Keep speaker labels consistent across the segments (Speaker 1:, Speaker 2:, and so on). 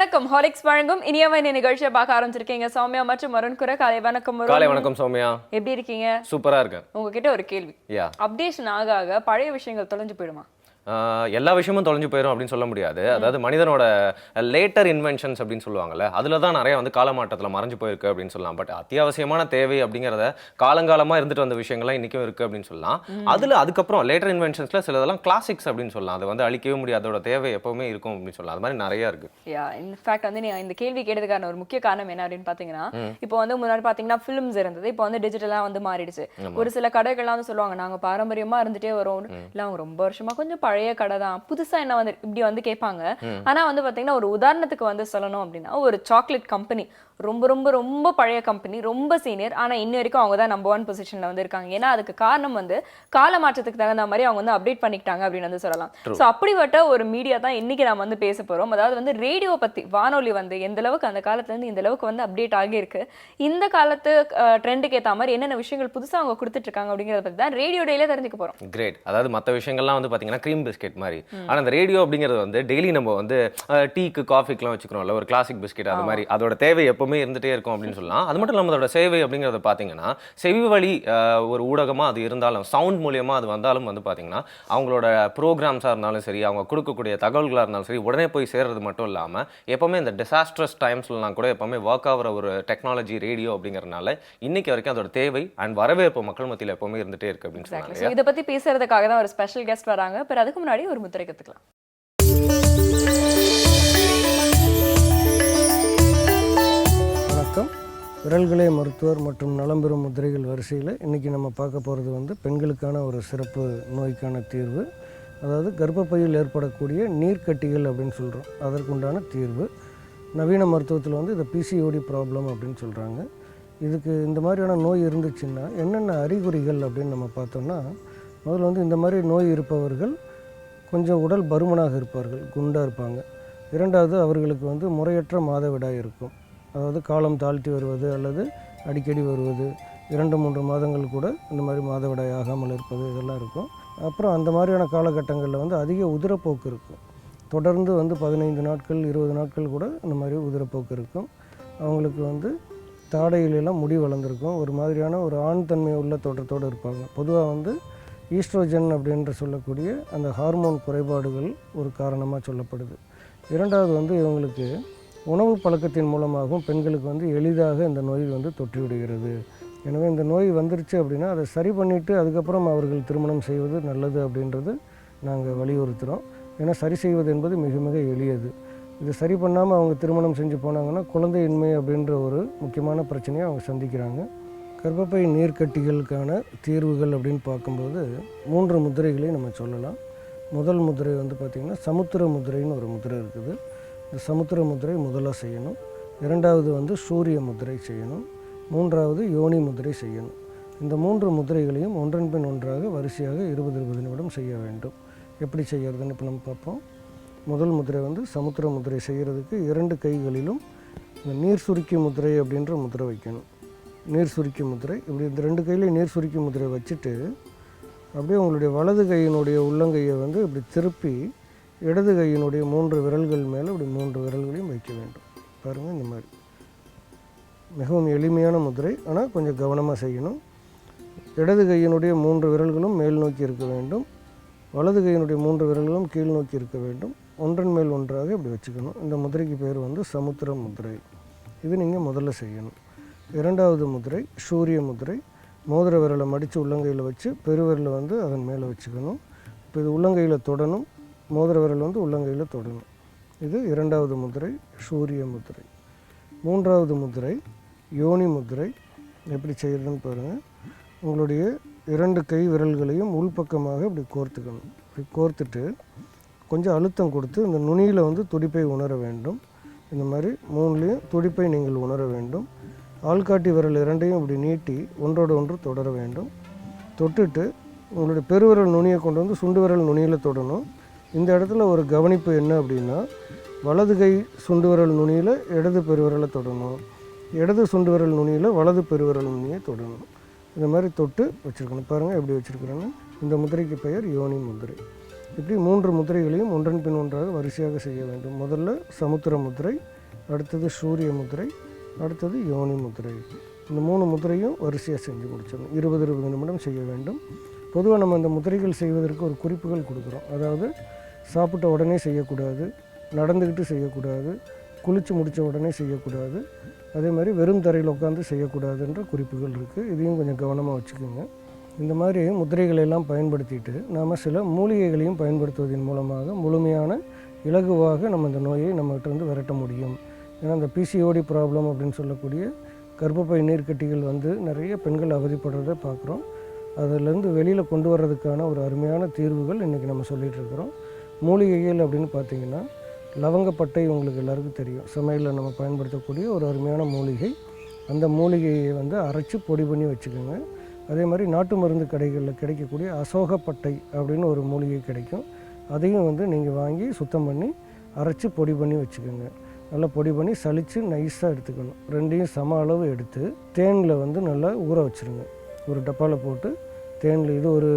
Speaker 1: வணக்கம். ஹாலிக்ஸ் வழங்கும் இனியவன் நிகழ்ச்சியை பார்க்க ஆரம்பிச்சிருக்கீங்க. சௌமியா மற்றும் அருண் குர. காலை வணக்கம்.
Speaker 2: காலை வணக்கம் சௌமியா.
Speaker 1: எப்படி இருக்கீங்க?
Speaker 2: சூப்பரா இருக்கேன்.
Speaker 1: உங்ககிட்ட ஒரு கேள்வி. அப்டேஷன் ஆக ஆக பழைய விஷயங்கள் தொலைஞ்சு போயிடுமா?
Speaker 2: எல்லா விஷயமும் தொலைஞ்சு போயிடும் அப்படின்னு சொல்ல முடியாது. அதாவது மனிதனோட லேட்டர் இன்வென்ஷன்ஸ் அப்படின்னு சொல்லுவாங்கல்ல, அதில் தான் நிறைய வந்து காலமாட்டத்தில் மறைஞ்சு போயிருக்கு அப்படின்னு சொல்லலாம். பட் அத்தியாவசியமான தேவை அப்படிங்கிறத காலங்காலமாக இருந்துட்டு வந்த விஷயங்கள்லாம் இன்றைக்கும் இருக்குது அப்படின்னு சொல்லலாம். அதில் அதுக்கப்புறம் லேட்டர் இன்வென்ஷன்ஸில் சிலதெல்லாம் கிளாசிக்ஸ் அப்படின்னு சொல்லலாம். அதை வந்து அழிக்கவே முடியாது, அதோட தேவை எப்போவுமே இருக்கும் அப்படின்னு சொல்லலாம். அது மாதிரி நிறைய இருக்குது.
Speaker 1: இன்ஃபேக்ட் வந்து நீங்கள் இந்த கேள்வி கேட்டதுக்கான ஒரு முக்கிய காரணம் என்ன அப்படின்னு பார்த்தீங்கன்னா, இப்போ வந்து முன்னாடி பார்த்தீங்கன்னா ஃபிலிம்ஸ் இருந்தது, இப்போ வந்து டிஜிட்டலாக வந்து மாறிடுச்சு. ஒரு சில கடைகள்லாம் வந்து சொல்லுவாங்க நாங்கள் பாரம்பரியமாக இருந்துகிட்டே வரோம், இல்லை அவங்க ரொம்ப வருஷமாக கொஞ்சம் பழைய கடை தான், புதுசா என்ன வந்து இப்படி வந்து கேட்பாங்க. ஆனா வந்து பாத்தீங்கன்னா ஒரு உதாரணத்துக்கு வந்து சொல்லணும் அப்படின்னா, ஒரு சாக்லேட் கம்பெனி ரொம்ப ரொம்ப ரொம்ப பழைய கம்பெனி, ரொம்ப சீனியர், ஆனா இன்ன வரைக்கும் அவங்க தான் நம்பர் 1 பொசிஷன்ல வந்து இருக்காங்க. ஏன்னா அதுக்கு காரணம் வந்து கால மாற்றத்துக்கு தகுந்த மாதிரி அவங்க வந்து அப்டேட் பண்ணிக்கிட்டாங்க அப்படின்னு வந்து சொல்லலாம். ஸோ அப்படிப்பட்ட ஒரு மீடியா தான் இன்னைக்கு நாம வந்து பேச போறோம். அதாவது வந்து ரேடியோ பத்தி, வானொலி வந்து எந்த அளவுக்கு அந்த காலத்துல இருந்து இந்த அளவுக்கு வந்து அப்டேட் ஆகியிருக்கு, இந்த காலத்து ட்ரெண்டுக்கு ஏற்ற மாதிரி என்னென்ன விஷயங்கள் புதுசா அவங்க கொடுத்துட்டு இருக்காங்க அப்படிங்கிறத பத்தி தான் ரேடியோ டேல தெரிஞ்சுக்க போறோம்.
Speaker 2: கிரேட். அதாவது மற்ற விஷயங்கள்லாம் வந்து பாத்தீங்கன்னா க்ரீம் பிஸ்கெட் மாதிரி, ஆனா அந்த ரேடியோ அப்படிங்கிறது வந்து டெய்லி நம்ம வந்து டீக்கு காஃபிக்குலாம் வச்சுக்கிறோம்ல, ஒரு கிளாசிக் பிஸ்கெட், அது மாதிரி அதோட தேவை எப்பவுமே இருந்துட்டே இருக்கும் அப்படின்னு சொல்லலாம். அது மட்டும் இல்லாமல் அதோட சேவை அப்படிங்கிறத பார்த்தீங்கன்னா செவி வழி ஒரு ஊடகமாக அது இருந்தாலும், சவுண்ட் மூலியமாக அது வந்தாலும் வந்து பார்த்தீங்கன்னா அவங்களோட ப்ரோக்ராம்ஸாக இருந்தாலும் சரி, அவங்க கொடுக்கக்கூடிய தகவல்களாக இருந்தாலும் சரி, உடனே போய் சேர்றது மட்டும் இல்லாமல் எப்போவுமே இந்த டிசாஸ்ட்ரஸ் டைம்ஸ்லாம் கூட எப்போவுமே ஒர்க் ஆகிற ஒரு டெக்னாலஜி ரேடியோ அப்படிங்கிறதுனால இன்னைக்கு வரைக்கும் அதோட தேவை அண்ட் வரவேற்பு மக்கள் மத்தியில் எப்போவுமே இருந்துகிட்டே இருக்கு அப்படின்னு சொல்லுவாங்க.
Speaker 1: இதை பற்றி பேசுறதுக்காக தான் ஒரு ஸ்பெஷல் கெஸ்ட் வராங்க. பிறகு அதுக்கு முன்னாடி ஒரு முத்திரை கற்றுக்கலாம்.
Speaker 3: வணக்கம். விரல்களே மருத்துவர் மற்றும் நலம் பெறும் முத்திரைகள் வரிசையில் இன்றைக்கி நம்ம பார்க்க போகிறது வந்து பெண்களுக்கான ஒரு சிறப்பு நோய்க்கான தீர்வு. அதாவது கர்ப்பப்பையில் ஏற்படக்கூடிய நீர்க்கட்டிகள் அப்படின்னு சொல்கிறோம், அதற்குண்டான தீர்வு. நவீன மருத்துவத்தில் வந்து இதை பிசிஓடி ப்ராப்ளம் அப்படின்னு சொல்கிறாங்க. இதுக்கு இந்த மாதிரியான நோய் இருந்துச்சுன்னா என்னென்ன அறிகுறிகள் அப்படின்னு நம்ம பார்த்தோம்னா, முதல்ல வந்து இந்த மாதிரி நோய் இருப்பவர்கள் கொஞ்சம் உடல் பருமனாக இருப்பார்கள், குண்டாக இருப்பாங்க. இரண்டாவது, அவர்களுக்கு வந்து முறையற்ற மாதவிடாய் இருக்கும். அதாவது காலம் தாழ்த்தி வருவது அல்லது அடிக்கடி வருவது, 2-3 மாதங்கள் கூட இந்த மாதிரி மாதவிடாய் ஆகாமல் இருப்பது, இதெல்லாம் இருக்கும். அப்புறம் அந்த மாதிரியான காலகட்டங்களில் வந்து அதிக உதிரப்போக்கு இருக்கும். தொடர்ந்து வந்து 15 நாட்கள் 20 நாட்கள் கூட இந்த மாதிரி உதிரப்போக்கு இருக்கும். அவங்களுக்கு வந்து தாடையிலெல்லாம் முடி வளர்ந்துருக்கும். ஒரு மாதிரியான ஒரு ஆண் தன்மை உள்ள தோற்றத்தோடு இருப்பாங்க. பொதுவாக வந்து ஈஸ்ட்ரோஜன் அப்படின்ற சொல்லக்கூடிய அந்த ஹார்மோன் குறைபாடுகள் ஒரு காரணமாக சொல்லப்படுது. இரண்டாவது வந்து இவங்களுக்கு உணவு பழக்கத்தின் மூலமாகவும் பெண்களுக்கு வந்து எளிதாக இந்த நோய் வந்து தொற்றிவிடுகிறது. எனவே இந்த நோய் வந்துருச்சு அப்படின்னா அதை சரி பண்ணிவிட்டு அதுக்கப்புறம் அவர்கள் திருமணம் செய்வது நல்லது அப்படின்றது நாங்கள் வலியுறுத்துகிறோம். ஏன்னா சரி செய்வது என்பது மிக மிக எளியது. இது சரி பண்ணாமல் அவங்க திருமணம் செஞ்சு போனாங்கன்னா குழந்தையின்மை அப்படின்ற ஒரு முக்கியமான பிரச்சனையை அவங்க சந்திக்கிறாங்க. கர்ப்பப்பை நீர்க்கட்டிகளுக்கான தீர்வுகள் அப்படின்னு பார்க்கும்போது 3 முத்திரைகளை நம்ம சொல்லலாம். முதல் முத்திரை வந்து பார்த்திங்கன்னா சமுத்திர முத்திரைன்னு ஒரு முத்திரை இருக்குது. இந்த சமுத்திர முத்திரை முதலாக செய்யணும். இரண்டாவது வந்து சூரிய முத்திரை செய்யணும். மூன்றாவது யோனி முத்திரை செய்யணும். இந்த 3 முத்திரைகளையும் ஒன்றன் பின் ஒன்றாக வரிசையாக 20-20 நிமிடம் செய்ய வேண்டும். எப்படி செய்யறதுன்னு இப்போ நம்ம பார்ப்போம். முதல் முத்திரை வந்து சமுத்திர முத்திரை செய்கிறதுக்கு 2 கைகளிலும் இந்த நீர் சுருக்கி முத்திரை அப்படின்ற முத்திரை வைக்கணும். நீர் சுருக்கி முத்திரை இப்படி இந்த 2 கையிலையும் நீர் சுருக்கி முத்திரை வச்சுட்டு அப்படியே உங்களுடைய வலது கையினுடைய உள்ளங்கையை வந்து இப்படி திருப்பி இடது கையினுடைய 3 விரல்கள் மேலே இப்படி 3 விரல்களையும் வைக்க வேண்டும். பாருங்கள், இந்த மாதிரி மிகவும் எளிமையான முத்திரை, ஆனால் கொஞ்சம் கவனமாக செய்யணும். இடது கையினுடைய 3 விரல்களும் மேல் நோக்கி இருக்க வேண்டும். வலது கையினுடைய 3 விரல்களும் கீழ் நோக்கி இருக்க வேண்டும். ஒன்றன் மேல் ஒன்றாக இப்படி வச்சுக்கணும். இந்த முத்திரைக்கு பேர் வந்து சமுத்திர முத்திரை. இது நீங்கள் முதல்ல செய்யணும். இரண்டாவது முத்திரை சூரிய முத்திரை. மோதிர விரலை மடித்து உள்ளங்கையில் வச்சு பெருவிரலை வந்து அதன் மேலே வச்சுக்கணும். இப்போ இது உள்ளங்கையில் தொடணும், மோதிர விரல் வந்து உள்ளங்கையில் தொடணும். இது இரண்டாவது முத்திரை சூரிய முத்திரை. மூன்றாவது முத்திரை யோனி முத்திரை. எப்படி செய்கிறதுன்னு பாருங்கள். உங்களுடைய 2 கை விரல்களையும் உள்பக்கமாக இப்படி கோர்த்துக்கணும். இப்படி கோர்த்துட்டு கொஞ்சம் அழுத்தம் கொடுத்து இந்த நுனியில் வந்து துடிப்பை உணர வேண்டும். இந்த மாதிரி 3லேயும் துடிப்பை நீங்கள் உணர வேண்டும். ஆள்காட்டி விரல் 2ஐயும் இப்படி நீட்டி ஒன்றோடு ஒன்று தொடர வேண்டும். தொட்டுட்டு உங்களுடைய பெருவிரல் நுனியை கொண்டு வந்து சுண்டு விரல் நுனியில் தொடணும். இந்த இடத்துல ஒரு கவனிப்பு என்ன அப்படின்னா, வலது கை சுண்டு விரல் நுனியில் இடது பெருவிரலை தொடணும், இடது சுண்டு விரல் நுனியில் வலது பெருவிரல் நுனியை தொடணும். இந்த மாதிரி தொட்டு வச்சுருக்கணும். பாருங்கள் எப்படி வச்சுருக்கிறேன்னு. இந்த முத்திரைக்கு பெயர் யோனி முத்திரை. இப்படி 3 முத்திரைகளையும் ஒன்றன் பின் ஒன்றாக வரிசையாக செய்ய வேண்டும். முதல்ல சமுத்திர முத்திரை, அடுத்தது சூரிய முதிரை, அடுத்தது யோனி முதிரை. இந்த 3 முதிரையும் வரிசையாக செஞ்சு முடிச்சிடணும். 20 நிமிடம் செய்ய வேண்டும். பொதுவாக நம்ம இந்த முதிரைகள் செய்வதற்கு ஒரு குறிப்புகள் கொடுக்குறோம். அதாவது சாப்பிட்ட உடனே செய்யக்கூடாது, நடந்துக்கிட்டு செய்யக்கூடாது, குளித்து முடித்த உடனே செய்யக்கூடாது, அதே மாதிரி வெறும் தரையில் உட்காந்து செய்யக்கூடாதுன்ற குறிப்புகள் இருக்குது. இதையும் கொஞ்சம் கவனமாக வச்சுக்கோங்க. இந்த மாதிரி முதிரைகளை எல்லாம் பயன்படுத்திட்டு நாம் சில மூலிகைகளையும் பயன்படுத்துவதன் மூலமாக முழுமையான இலகுவாக நம்ம இந்த நோயை நம்மகிட்ட வந்து விரட்ட முடியும். ஏன்னா இந்த பிசிஓடி ப்ராப்ளம் அப்படின்னு சொல்லக்கூடிய கர்ப்பப்பை நீர்க்கட்டிகள் வந்து நிறைய பெண்கள் அவதிப்படுறதை பார்க்குறோம். அதிலேருந்து வெளியில் கொண்டு வர்றதுக்கான ஒரு அருமையான தீர்வுகள் இன்றைக்கி நம்ம சொல்லிகிட்டு இருக்கிறோம். மூலிகைகள் அப்படின்னு பார்த்திங்கன்னா லவங்கப்பட்டை உங்களுக்கு எல்லாருக்கும் தெரியும். சமையலில் நம்ம பயன்படுத்தக்கூடிய ஒரு அருமையான மூலிகை. அந்த மூலிகையை வந்து அரைச்சி பொடி பண்ணி வச்சுக்கோங்க. அதே மாதிரி நாட்டு மருந்து கடைகளில் கிடைக்கக்கூடிய அசோகப்பட்டை அப்படின்னு ஒரு மூலிகை கிடைக்கும். அதையும் வந்து நீங்கள் வாங்கி சுத்தம் பண்ணி அரைச்சி பொடி பண்ணி வச்சுக்கோங்க. நல்லா பொடி பண்ணி சலித்து நைஸாக எடுத்துக்கணும். ரெண்டையும் சம அளவு எடுத்து தேனில் வந்து நல்லா ஊற வச்சுருங்க. ஒரு டப்பாவில் போட்டு தேனில் இது ஒரு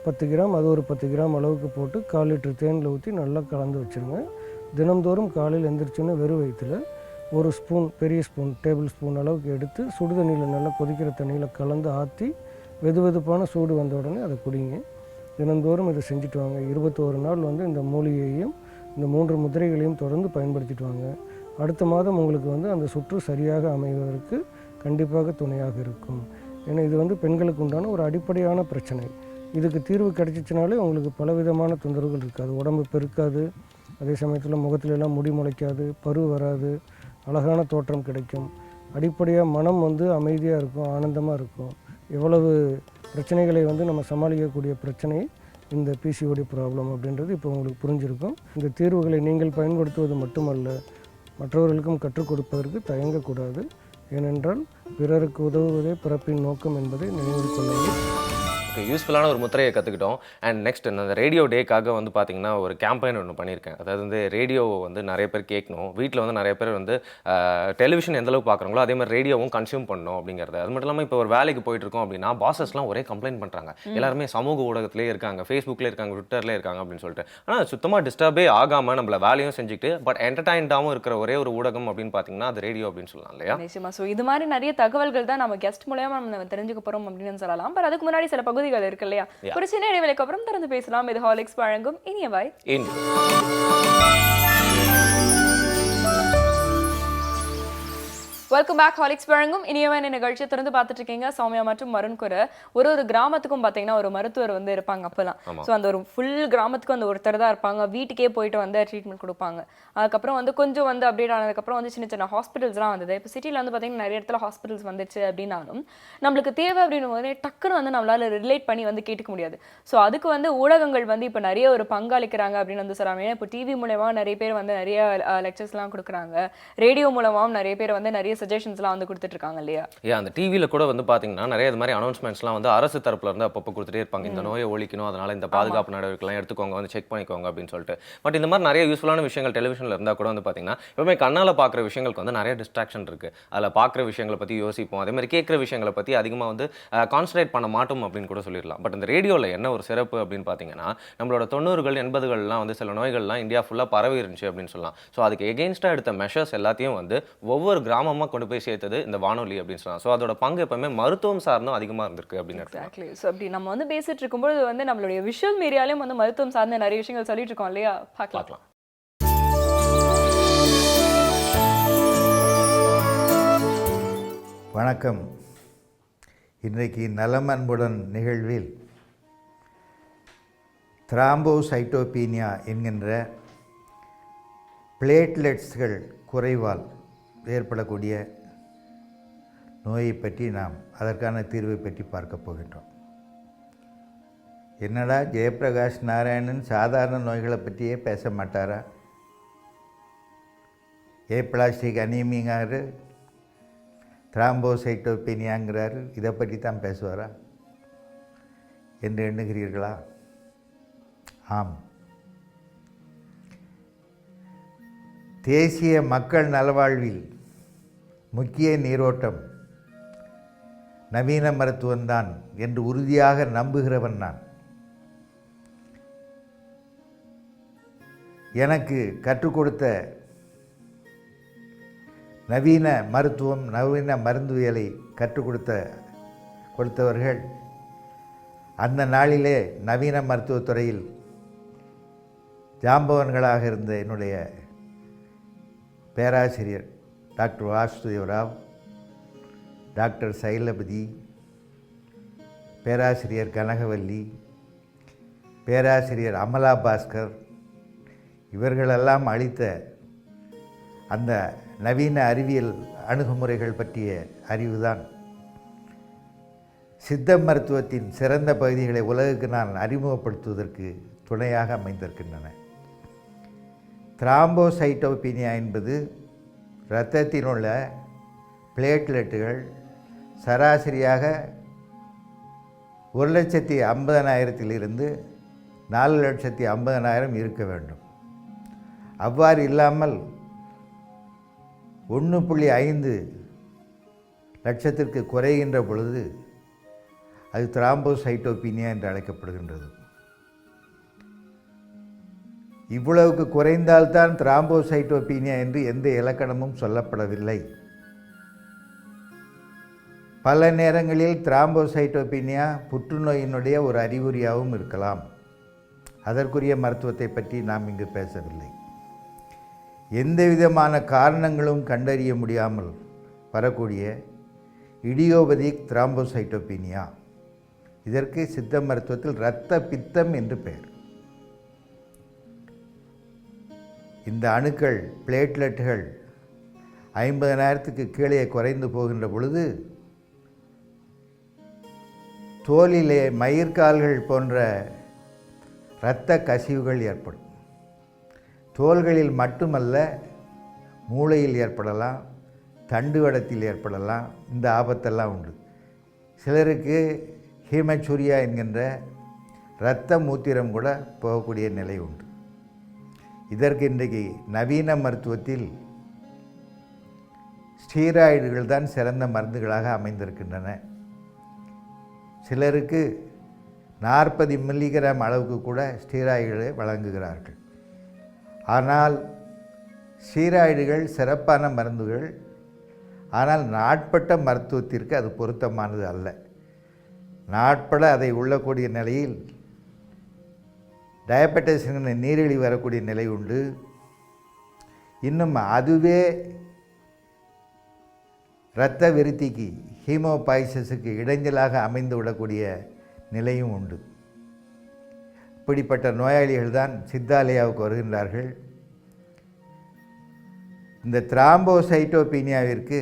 Speaker 3: 10 கிராம், அது ஒரு 10 கிராம் அளவுக்கு போட்டு 1/4 லிட்டர் தேனில் ஊற்றி நல்லா கலந்து வச்சுருங்க. தினந்தோறும் காலையில் எந்திரிச்சோன்னே வெறும் வயிற்றில் ஒரு ஸ்பூன், பெரிய ஸ்பூன், டேபிள் ஸ்பூன் அளவுக்கு எடுத்து சுடு தண்ணியில் நல்லா கொதிக்கிற தண்ணியில் கலந்து ஆற்றி வெதுவெதுப்பான சூடு வந்த உடனே அதை குடிங்க. தினந்தோறும் இதை செஞ்சுட்டு வாங்க. 21 நாள் வந்து இந்த மூலிகையையும் இந்த 3 முதிரைகளையும் தொடர்ந்து பயன்படுத்திட்டு வாங்க. அடுத்த மாதம் உங்களுக்கு வந்து அந்த சுற்று சரியாக அமைவதற்கு கண்டிப்பாக துணையாக இருக்கும். ஏன்னா இது வந்து பெண்களுக்கு உண்டான ஒரு அடிப்படையான பிரச்சனை. இதுக்கு தீர்வு கிடைச்சிச்சினாலே உங்களுக்கு பலவிதமான தொந்தரவுகள் இருக்காது. உடம்பு பெருக்காது, அதே சமயத்தில் முகத்துலலாம் முடி முளைக்காது, பரு வராது, அழகான தோற்றம் கிடைக்கும். அடிப்படையாக மனம் வந்து அமைதியாக இருக்கும், ஆனந்தமாக இருக்கும். எவ்வளவு பிரச்சனைகளை வந்து நம்ம சமாளிக்கக்கூடிய பிரச்சனை இந்த பிசிஓடி ப்ராப்ளம் அப்படின்றது இப்போ உங்களுக்கு புரிஞ்சிருக்கும். இந்த தீர்வுகளை நீங்கள் பயன்படுத்துவது மட்டுமல்ல, மற்றவர்களுக்கும் கற்றுக் கொடுப்பதற்கு தயங்கக்கூடாது. ஏனென்றால் பிறருக்கு உதவுவதே பிறப்பின் நோக்கம் என்பதை நினைவில் கொள்ளுங்கள்.
Speaker 2: யூஸ்ஃபுல்லான ஒரு முத்திரையை கற்றுக்கிட்டோம். அண்ட் நெக்ஸ்ட் அந்த ரேடியோ டேக்காக வந்து பார்த்திங்கன்னா ஒரு கேம்பெயின் ஒன்று பண்ணியிருக்கேன். அதாவது வந்து ரேடியோவை வந்து நிறைய பேர் கேட்கணும், வீட்டில் வந்து நிறைய பேர் வந்து டெலிவிஷன் எந்தளவுக்கு பார்க்குறாங்களோ அதே மாதிரி ரேடியோவும் கன்சியூம் பண்ணணும் அப்படிங்கிறது. அது மட்டும் இல்லாமல் இப்போ ஒரு வேலைக்கு போயிட்டு இருக்கோம் அப்படின்னா பாசஸ்லாம் ஒரே கம்ப்ளைண்ட் பண்ணுறாங்க. எல்லாருமே சமூக ஊடகத்திலே இருக்காங்க, ஃபேஸ்புக்கில் இருக்காங்க, ட்விட்டர்லேயே இருக்காங்க அப்படின்னு சொல்லிட்டு. ஆனால் சுத்தமாக டிஸ்டர்பே ஆகாமல் நம்மள வேலையும் செஞ்சுக்கிட்டு பட் என்டர்டைன்டாகவும் இருக்கிற ஒரே ஒரு ஊடகம் அப்படின்னு பார்த்தீங்கன்னா அது ரேடியோ அப்படின்னு சொல்லலாம் இல்லையா?
Speaker 1: நிச்சயமா. ஸோ இது மாதிரி நிறைய தகவல்கள் தான் நம்ம கெஸ்ட் மூலமா நம்ம தெரிஞ்சுக்க போகிறோம் அப்படின்னு சொல்லலாம். பட் அதுக்கு முன்னாடி சில பகுதிகள் இருக்கு இல்லையா? ஒரு சின்ன இடைவேளைக்கு அப்புறம் திறந்து பேசலாம். இது ஹார்லிக்ஸ் வழங்கும் இனிய வாய். Welcome back. ஹார்லிக்ஸ் வழங்கும் இனியவன் நிகழ்ச்சியை திறந்து பார்த்துட்டு இருக்கீங்க. சௌமியா மற்றும் மருண் கூட ஒரு கிராமத்துக்கும் பார்த்தீங்கன்னா ஒரு மருத்துவர் வந்து இருப்பாங்க அப்பெல்லாம். ஸோ அந்த ஒரு ஃபுல் கிராமத்துக்கும் அந்த ஒருத்தர் தான் இருப்பாங்க. வீட்டுக்கே போயிட்டு வந்து ட்ரீட்மெண்ட் கொடுப்பாங்க. அதுக்கப்புறம் வந்து கொஞ்சம் வந்து அப்டேட் ஆனதுக்கப்புறம் வந்து சின்ன சின்ன ஹாஸ்பிட்டல்ஸ்லாம் வந்தது. இப்போ சிட்டியில் வந்து பார்த்தீங்கன்னா நிறைய இடத்துல ஹாஸ்பிட்டல்ஸ் வந்துச்சு அப்படின்னாலும் நம்மளுக்கு தேவை அப்படின்னு போது டக்குன்னு வந்து நம்மளால ரிலேட் பண்ணி வந்து கேட்டுக்க முடியாது. ஸோ அதுக்கு வந்து ஊடகங்கள் வந்து இப்போ நிறைய ஒரு பங்களிக்கிறாங்க அப்படின்னு வந்து சொல்லலாம். ஏன்னா இப்போ டிவி மூலமா நிறைய பேர் வந்து நிறைய லெக்சர்ஸ்லாம் கொடுக்குறாங்க. ரேடியோ மூலமாகவும் நிறைய பேர் வந்து நிறைய சஜஷன்ஸ்லாம் வந்து கொடுத்துட்டு இருக்காங்க இல்லையா?
Speaker 2: அந்த டிவியில் கூட வந்து பார்த்தீங்கன்னா நிறைய இது மாதிரி அனௌன்ஸ்மெண்ட்ஸ்லாம் வந்து அரசு தரப்புல இருந்து அப்பப்போ கொடுத்துட்டே இருப்பாங்க. இந்த நோயை ஒழிக்கணும், அதனால இந்த பாதுகாப்பு நடவடிக்கைலாம் எடுத்துக்கோங்க, வந்து செக் பண்ணிக்கோங்க அப்படின்னு சொல்லிட்டு. பட் இந்த மாதிரி நிறைய யூஸ்ஃபுல்லான விஷயங்கள் டெலிவிஷனில் இருந்தால் கூட வந்து பார்த்தீங்கன்னா எப்பவுமே கண்ணால் பார்க்குற விஷயங்களுக்கு வந்து நிறைய டிஸ்ட்ராக்ஷன் இருக்குது. அதில் பார்க்குற விஷயங்களை பற்றி யோசிப்போம், அதே மாதிரி கேட்குற விஷயங்களை பற்றி அதிகமாக வந்து கான்சன்ட்ரேட் பண்ண மாட்டோம் அப்படின்னு கூட சொல்லிடலாம். பட் இந்த ரேடியோவில் என்ன ஒரு சிறப்பு அப்படின்னு பார்த்தீங்கன்னா நம்மளோட 90கள் 80கள்லாம் வந்து சில நோய்கள்லாம் இந்தியா ஃபுல்லாக பரவி இருந்துச்சு அப்படின்னு சொல்லலாம். ஸோ அதுக்கு எகெயின்ஸ்டாக எடுத்த மெஷர்ஸ் எல்லாத்தையும் வந்து ஒவ்வொரு கிராமமாக கொண்டு போய் சேர்த்தது இந்த வானொலி அப்படின்னு சொல்லலாம். ஸோ அதோட பங்கு எப்பவுமே மருத்துவம் சார்ந்தும் அதிகமாக இருந்திருக்கு அப்படின்னு.
Speaker 1: எக்ஸாக்ட்லி. ஸோ அப்படி நம்ம வந்து பேசிட்டு இருக்கும்போது வந்து நம்மளுடைய விஷுவல் மீடியாலையும் வந்து மருத்துவம் சார்ந்த நிறைய விஷயங்கள் சொல்லிட்டு இருக்கோம் இல்லையா? பார்க்கலாம்.
Speaker 4: வணக்கம். இன்றைக்கு நலம் அன்புடன் நிகழ்வில் த்ராம்போசைட்டோபீனியா என்கின்ற பிளேட்லெட்ஸ்கள் குறைவால் ஏற்படக்கூடிய நோயை பற்றி நாம் அதற்கான தீர்வை பற்றி பார்க்க போகின்றோம். என்னடா ஜெயபிரகாஷ் நாராயணன் சாதாரண நோய்களை பற்றியே பேச மாட்டாரா? ஏப்ளாஸ்டிக் அனீமியாங்கிறாரு, த்ராம்போசைட்டோபீனியாங்கிறாரு, இதை பற்றி தான் பேசுவாரா என்று எண்ணுகிறீர்களா? ஆம். தேசிய மக்கள் நலவாழ்வில் முக்கிய நீரோட்டம் நவீன மருத்துவம்தான் என்று உறுதியாக நம்புகிறவன் நான். எனக்கு கற்றுக் கொடுத்த நவீன மருத்துவம், நவீன மருந்துவியலை கற்றுக் கொடுத்தவர்கள் அந்த நாளிலே நவீன மருத்துவத்துறையில் ஜாம்பவன்களாக இருந்த என்னுடைய பேராசிரியர் டாக்டர் வாசுதேவராவ், டாக்டர் சைலபதி, பேராசிரியர் கனகவல்லி, பேராசிரியர் அமலா பாஸ்கர், இவர்களெல்லாம் அளித்த அந்த நவீன அறிவியல் அணுகுமுறைகள் பற்றிய அறிவுதான் சித்த மருத்துவத்தின் சிறந்த பகுதிகளை உலகுக்கு நான் அறிமுகப்படுத்துவதற்கு துணையாக அமைந்திருக்கின்றன. த்ராம்போசைட்டோபீனியா என்பது இரத்தத்தில் உள்ள பிளேட்லெட்டுகள் சராசரியாக 1,50,000 4,50,000 இருக்க வேண்டும். அவ்வாறு இல்லாமல் 1.5 லட்சத்திற்கு குறைகின்ற பொழுது அது த்ராம்போசைட்டோபீனியா என்று அழைக்கப்படுகின்றது. இவ்வளவுக்கு குறைந்தால்தான் த்ராம்போசைட்டோபீனியா என்று எந்த இலக்கணமும் சொல்லப்படவில்லை. பல நேரங்களில் த்ராம்போசைட்டோபீனியா புற்றுநோயினுடைய ஒரு அறிகுறியாகவும் இருக்கலாம். அதற்குரிய மருத்துவத்தை பற்றி நாம் இங்கு பேசவில்லை. எந்த விதமான காரணங்களும் கண்டறிய முடியாமல் வரக்கூடிய இடியோபதிக் த்ராம்போசைட்டோபீனியா, இதற்கு சித்த மருத்துவத்தில் இரத்த பித்தம் என்று பெயர். இந்த அணுக்கள் பிளேட்லெட்டுகள் 50,000க்கு கீழே குறைந்து போகின்ற பொழுது தோலிலே மயிர்கால்கள் போன்ற இரத்த கசிவுகள் ஏற்படும். தோள்களில் மட்டுமல்ல, மூளையில் ஏற்படலாம், தண்டுவடத்தில் ஏற்படலாம். இந்த ஆபத்தெல்லாம் உண்டு. சிலருக்கு ஹீமச்சூரியா என்கின்ற இரத்த மூத்திரம் கூட போகக்கூடிய நிலை உண்டு. இதற்கு இன்றைக்கு நவீன மருத்துவத்தில் ஸ்டீராய்டுகள் தான் சிறந்த மருந்துகளாக அமைந்திருக்கின்றன. சிலருக்கு 40 மில்லிகிராம் அளவுக்கு கூட ஸ்டீராய்டுகளை வழங்குகிறார்கள். ஆனால் ஸ்டீராய்டுகள் சிறப்பான மருந்துகள். ஆனால் நாட்பட்ட மருத்துவத்திற்கு அது பொருத்தமானது அல்ல. நாட்பட அதை உள்ளக்கூடிய நிலையில் டயபெட்டிஸ் நீரிழிவு வரக்கூடிய நிலை உண்டு. இன்னும் அதுவே இரத்த விருத்திக்கு, ஹீமோபாய்சிஸுக்கு இடைஞ்சலாக அமைந்து விடக்கூடிய நிலையும் உண்டு. இப்படிப்பட்ட நோயாளிகள் தான் சித்தாலயாவுக்கு வருகின்றார்கள். இந்த த்ராம்போசைட்டோபீனியாவிற்கு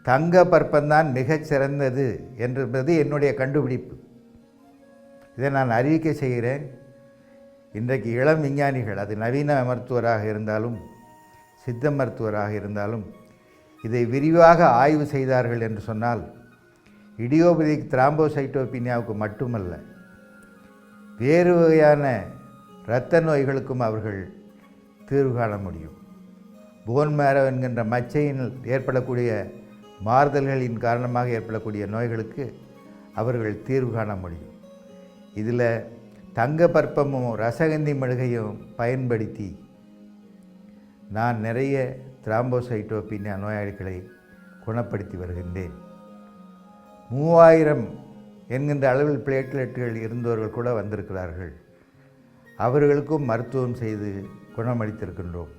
Speaker 4: தங்க பற்பந்தான் மிகச் சிறந்தது என்பது என்னுடைய கண்டுபிடிப்பு. இதை நான் அறிவிக்கை செய்கிறேன். இன்றைக்கு இளம் விஞ்ஞானிகள், அது நவீன மருத்துவராக இருந்தாலும் சித்த மருத்துவராக இருந்தாலும், இதை விரிவாக ஆய்வு செய்தார்கள் என்று சொன்னால் இடியோபதிக் த்ராம்போசைட்டோபீனியாவுக்கு மட்டுமல்ல, வேறு வகையான இரத்த நோய்களுக்கும் அவர்கள் தீர்வு காண முடியும். போன் மேரோ என்கின்ற மச்சையில் ஏற்படக்கூடிய மாறுதல்களின் காரணமாக ஏற்படக்கூடிய நோய்களுக்கு அவர்கள் தீர்வு காண முடியும். இதில் தங்க பற்பமும் ரசகந்தி மெழுகையும் பயன்படுத்தி நான் நிறைய த்ராம்போசைட்டோபீனியா நோயாளிகளை குணப்படுத்தி வருகின்றேன். 3000 என்கின்ற அளவில் பிளேட்லெட்டுகள் இருந்தவர்கள் கூட வந்திருக்கிறார்கள். அவர்களுக்கும் மருத்துவம் செய்து குணமளித்திருக்கின்றோம்.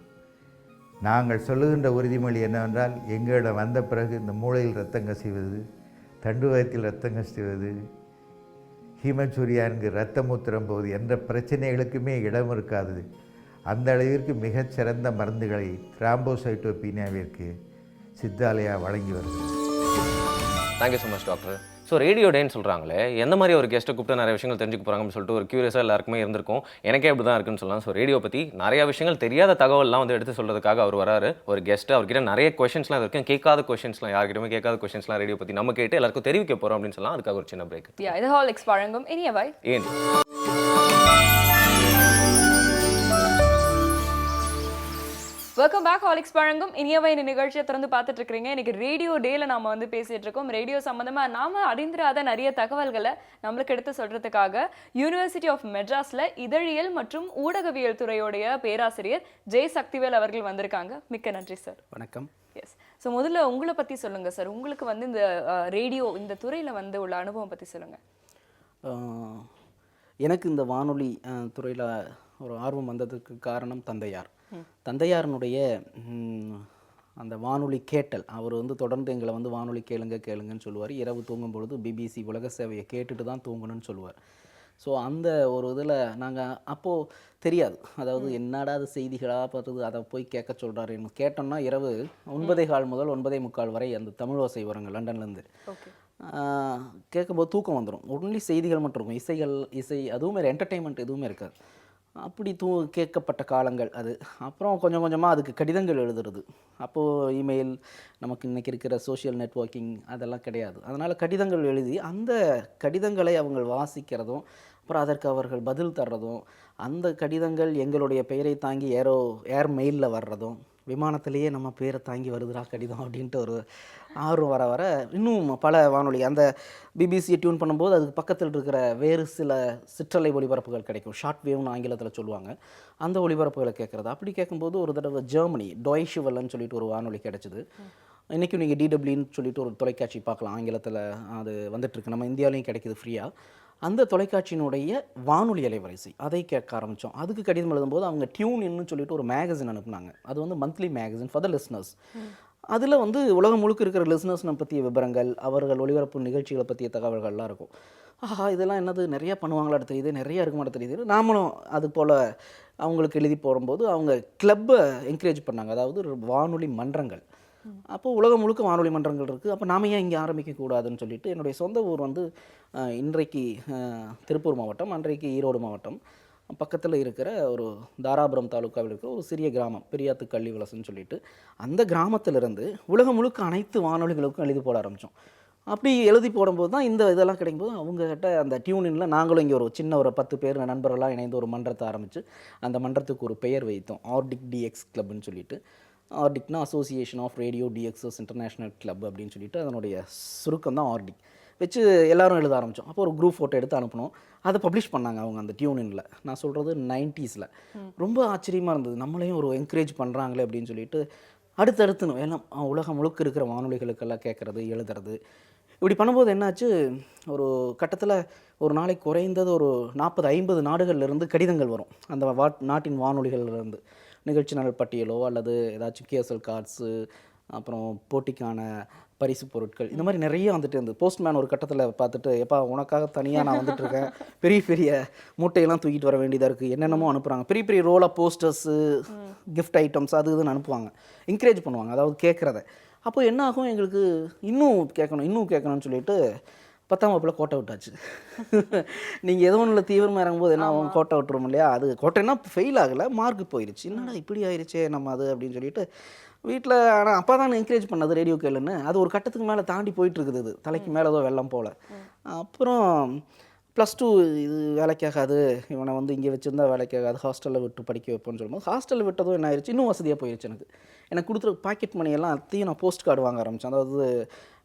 Speaker 4: நாங்கள் சொல்லுகின்ற உறுதிமொழி என்னவென்றால், எங்களிடம் வந்த பிறகு இந்த மூளையில் இரத்தம் கசிவது, தண்டுவயத்தில் இரத்தம் கசிவது, ஹீமச்சூரியா என்கிற இரத்த மூத்திரம் போவது என்ற பிரச்சனைகளுக்குமே இடம் இருக்காது. அந்த அளவிற்கு மிகச்சிறந்த மருந்துகளை த்ராம்போசைட்டோபீனியாவிற்கு சித்தாலயா வழங்கி வருகிறது.
Speaker 2: Thank you so much doctor. So radio டேன்னு சொல்கிறாங்களே, எந்த மாதிரி ஒரு கெஸ்ட்டை கூப்பிட்டு நிறைய விஷயங்கள் தெரிஞ்சுக்க போகிறாங்கன்னு சொல்லிட்டு ஒரு க்யூரியஸாக எல்லாருக்குமே இருந்திருக்கும். எனக்கே அப்படி தான் இருக்குன்னு சொல்லலாம். ஸோ ரேடியோ பற்றி நிறைய விஷயங்கள் தெரியாத தகவல்லாம் வந்து எடுத்து சொல்கிறதுக்காக அவர் வராரு. ஒரு கெஸ்ட்டு, அவர்கிட்ட நிறைய கொஷின்ஸ்லாம் இருக்கும். கேட்காத கொஷின்ஸ்லாம், யார்கிட்டயுமே கேட்காத கொஷின்ஸ்லாம் ரேடியோ பற்றி நம்ம கேட்டு எல்லாருக்கும் தெரிவிக்க போகிறோம் அப்படின்னு சொல்லலாம். அதுக்காக ஒரு சின்ன பிரேக்.
Speaker 1: இது ஹாலிக்ஸ் வழங்கும் இனியவை
Speaker 2: ஏன்
Speaker 1: வெல்கம் பேக். ஹாலிக்ஸ் பழங்கும் இனியவை இந்த நிகழ்ச்சியை திறந்து பார்த்துட்டு இருக்கிறீங்க. இன்னைக்கு ரேடியோ டேல நாம வந்து பேசிட்டு இருக்கோம். ரேடியோ சம்பந்தமா நாம அறிந்திராத நிறைய தகவல்களை நம்மளுக்கு எடுத்து சொல்றதுக்காக யூனிவர்சிட்டி ஆஃப் மெட்ராஸ்ல இதழியல் மற்றும் ஊடகவியல் துறையோடைய பேராசிரியர் ஜெய் சக்திவேல் அவர்கள் வந்திருக்காங்க. மிக்க நன்றி சார்.
Speaker 5: வணக்கம்.
Speaker 1: எஸ். ஸோ முதல்ல உங்களை பத்தி சொல்லுங்க சார். உங்களுக்கு வந்து இந்த ரேடியோ இந்த துறையில வந்து உள்ள அனுபவம் பத்தி சொல்லுங்க.
Speaker 5: எனக்கு இந்த வானொலி துறையில் ஒரு ஆர்வம் வந்ததுக்கு காரணம் தந்தையார். தந்தையாரனுடைய அந்த வானொலி கேட்டல், அவர் வந்து தொடர்ந்து எங்களை வந்து வானொலி கேளுங்கன்னு சொல்லுவார். இரவு தூங்கும் பொழுது பிபிசி உலக சேவையை கேட்டுட்டு தான் தூங்கணும்னு சொல்லுவார். ஸோ அந்த ஒரு இதில் நாங்கள் அப்போது தெரியாது, அதாவது என்னடா அது செய்திகளாக பார்த்தது அதை போய் கேட்க சொல்கிறாரு. கேட்டோம்னா இரவு 9:15 முதல் 9:45 வரை அந்த தமிழ் ஓசை வருங்க லண்டன்லேருந்து. கேட்கும்போது தூக்கம் வந்துடும். ஒன்லி செய்திகள் மட்டும் இருக்கும், இசை அதுவும் வேறு என்டர்டெயின்மெண்ட் எதுவுமே இருக்காது. அப்படி கேட்கப்பட்ட காலங்கள் அது. அப்புறம் கொஞ்சம் கொஞ்சமாக அதுக்கு கடிதங்கள் எழுதுறது. அப்போது இமெயில், நமக்கு இன்றைக்கி இருக்கிற சோஷியல் நெட்வொர்க்கிங் அதெல்லாம் கிடையாது. அதனால் கடிதங்கள் எழுதி அந்த கடிதங்களை அவங்க வாசிக்கிறதும் அப்புறம் அதற்கு அவர்கள் பதில் தர்றதும், அந்த கடிதங்கள் எங்களுடைய பெயரை தாங்கி ஏர் மெயிலில் வர்றதும், விமானத்திலேயே நம்ம பேரை தாங்கி வருதுடா கடிதம் அப்படின்ட்டு ஒரு ஆர்வம் வர வர இன்னும் பல வானொலி அந்த பிபிசியை டியூன் பண்ணும்போது அதுக்கு பக்கத்தில் இருக்கிற வேறு சில சிற்றலை ஒளிபரப்புகள் கிடைக்கும். ஷார்ட் வேவ்னு ஆங்கிலத்தில் சொல்லுவாங்க. அந்த ஒளிபரப்புகளை கேட்குறது. அப்படி கேட்கும்போது ஒரு தடவை ஜெர்மனி டாய்ஷ் வெல்லன்னு சொல்லிட்டு ஒரு வானொலி கிடச்சிது. இன்றைக்கும் நீங்கள் டிடபிள்யூன்னு சொல்லிட்டு ஒரு தொலைக்காட்சி பார்க்கலாம், ஆங்கிலத்தில் அது வந்துட்டுருக்கு. நம்ம இந்தியாவிலையும் கிடைக்கிது ஃப்ரீயாக. அந்த தொலைக்காட்சியினுடைய வானொலி அலைவரிசை அதை கேட்க ஆரம்பித்தோம். அதுக்கு கடிதம் எழுதும்போது அவங்க டியூன் இன்னு சொல்லிட்டு ஒரு மேகசின் அனுப்புனாங்க. அது வந்து monthly magazine for the listeners. அதில் வந்து உலகம் முழுக்க இருக்கிற லிஸ்னர்ஸ்னை பற்றிய விவரங்கள், அவர்கள் ஒளிபரப்பு நிகழ்ச்சிகளை பற்றிய தகவல்கள்லாம் இருக்கும். இதெல்லாம் என்னது நிறையா பண்ணுவாங்களாட்டு தெரியுது, நிறையா இருக்க மாட்டே தெரியுது. நாமளும் அது போல் அவங்களுக்கு எழுதி போடும்போது அவங்க கிளப்பை என்கரேஜ் பண்ணாங்க, அதாவது வானொலி மன்றங்கள். அப்போது உலகம் முழுக்க வானொலி மன்றங்கள் இருக்குது. அப்போ நாம ஏன் இங்கே ஆரம்பிக்கக்கூடாதுன்னு சொல்லிட்டு என்னுடைய சொந்த ஊர் வந்து இன்றைக்கு திருப்பூர் மாவட்டம், அன்றைக்கு ஈரோடு மாவட்டம் பக்கத்தில் இருக்கிற ஒரு தாராபுரம் தாலுக்காவில் இருக்கிற ஒரு சிறிய கிராமம், பெரியாத்து கள்ளிவலசன்னு சொல்லிட்டு, அந்த கிராமத்திலிருந்து உலகம் முழுக்க அனைத்து வானொலிகளுக்கும் எழுதி போட ஆரம்பித்தோம். அப்படி எழுதி போடும்போது தான் இந்த இதெல்லாம் கிடைக்கும்போது அவங்கக்கிட்ட அந்த டியூனில் நாங்களும் இங்கே ஒரு சின்ன ஒரு 10 பேர் நண்பர்களாக இணைந்து ஒரு மன்றத்தை ஆரம்பித்து அந்த மன்றத்துக்கு ஒரு பெயர் வைத்தோம், ஆர்டிக் டிஎக்ஸ் கிளப்னு சொல்லிட்டு. ஆர்டிக்னா association of radio DXers international club அப்படின்னு சொல்லிட்டு அதனுடைய சுருக்கம் தான் ஆர்டிக் வச்சு எல்லோரும் எழுத ஆரம்பித்தோம். அப்போ ஒரு குரூப் ஃபோட்டோ எடுத்து அனுப்பினோம். அதை பப்ளிஷ் பண்ணாங்க அவங்க அந்த டியூனில். நான் சொல்கிறது 90s. ரொம்ப ஆச்சரியமாக இருந்தது, நம்மளையும் ஒரு என்கரேஜ் பண்ணுறாங்களே அப்படின்னு சொல்லிட்டு அடுத்தடுத்து எல்லாம் உலகம் முழுக்க இருக்கிற வானொலிகளுக்கெல்லாம் கேட்குறது, எழுதுறது. இப்படி பண்ணும்போது என்னாச்சு, ஒரு கட்டத்தில் ஒரு நாளைக்கு குறைந்தது ஒரு 40-50 நாடுகள்லேருந்து கடிதங்கள் வரும். அந்த நாட்டின் வானொலிகள்லேருந்து நிகழ்ச்சி நாள் பட்டியலோ அல்லது ஏதாச்சும் கேஎஸ்எல் கார்ட்ஸு, அப்புறம் போட்டிக்கான பரிசு பொருட்கள், இந்த மாதிரி நிறைய வந்துட்டு இருந்தது. போஸ்ட்மேன் ஒரு கட்டத்தில் பார்த்துட்டு, எப்பா உனக்காக தனியாக நான் வந்துட்டுருக்கேன், பெரிய பெரிய மூட்டையெல்லாம் தூக்கிட்டு வர வேண்டியதாக இருக்குது, என்னென்னமோ அனுப்புகிறாங்க. பெரிய பெரிய roll of posters, gift items அது இதுன்னு அனுப்புவாங்க, என்கரேஜ் பண்ணுவாங்க, அதாவது கேட்குறத. அப்போ என்ன ஆகும், எங்களுக்கு இன்னும் கேட்கணும்னு சொல்லிட்டு 10ஆம் வகுப்பில் கோட்டை விட்டாச்சு. நீங்கள் ஏதோ ஒன்றில் தீவிரமாக இறங்கும்போது என்ன ஆகும், கோட்டை விட்டுரும் இல்லையா. அது கோட்டைன்னா ஃபெயில் ஆகலை, மார்க் போயிடுச்சு. என்னடா இப்படி ஆயிடுச்சே நம்ம அது அப்படின்னு சொல்லிட்டு வீட்டில். ஆனால் அப்பா தான் என்கரேஜ் பண்ணது ரேடியோ கேளுன்னு. அது ஒரு கட்டத்துக்கு மேலே தாண்டி போயிட்டுருக்குது, இது தலைக்கு மேலே ஏதோ வெள்ளம் போல். அப்புறம் +2 இது வேலைக்காகாது, இவனை வந்து இங்கே வச்சுருந்தா வேலைக்காகாது, ஹாஸ்டலில் விட்டு படிக்க வைப்போன்னு சொல்லும்போது ஹாஸ்டலில் விட்டதும் என்ன ஆயிடுச்சு, இன்னும் வசதியாக போயிடுச்சு. எனக்கு கொடுத்துரு பாக்கெட் மணியெல்லாம் அத்தையும் நான் போஸ்ட் கார்டு வாங்க ஆரம்பித்தேன். அதாவது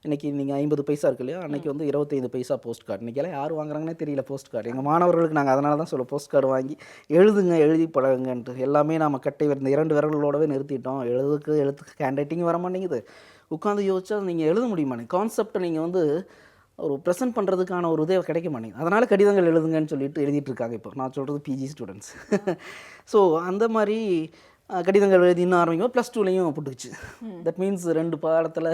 Speaker 5: இன்றைக்கி நீங்கள் 50 பைசா இருக்கு இல்லையா, அன்றைக்கி வந்து 25 பைசா போஸ்ட் கார்டு. இன்றைக்கெல்லாம் யார் வாங்குறாங்கன்னே தெரியல போஸ்ட் கார்டு. எங்கள் மாணவர்களுக்கு நாங்கள் அதனால தான் சொல்லுவோம், போஸ்ட் கார்டு வாங்கி எழுதி பழகுங்கன்ட்டு. எல்லாமே நம்ம கட்டை இந்த 2 விரல்களோடவே நிறுத்திட்டோம். எழுத்துக்கு ஹேண்ட் ரைட்டிங் வர மாட்டேங்குது. உட்காந்து யோசிச்சா நீங்கள் எழுத முடியுமா, கான்செப்டை நீங்கள் வந்து ஒரு ப்ரெசென்ட் பண்ணுறதுக்கான ஒரு உதவி கிடைக்க மாட்டேங்குது. அதனால் கடிதங்கள் எழுதுங்கன்னு சொல்லிட்டு எழுதிட்டுருக்காங்க. இப்போ நான் சொல்கிறது பிஜி ஸ்டூடெண்ட்ஸ். ஸோ அந்த மாதிரி கடிதங்கள் எழுதி இன்னும் ஆரம்பிக்கும். +2லையும் புட்டுக்குச்சு. தட் மீன்ஸ் 2 பாடத்தில்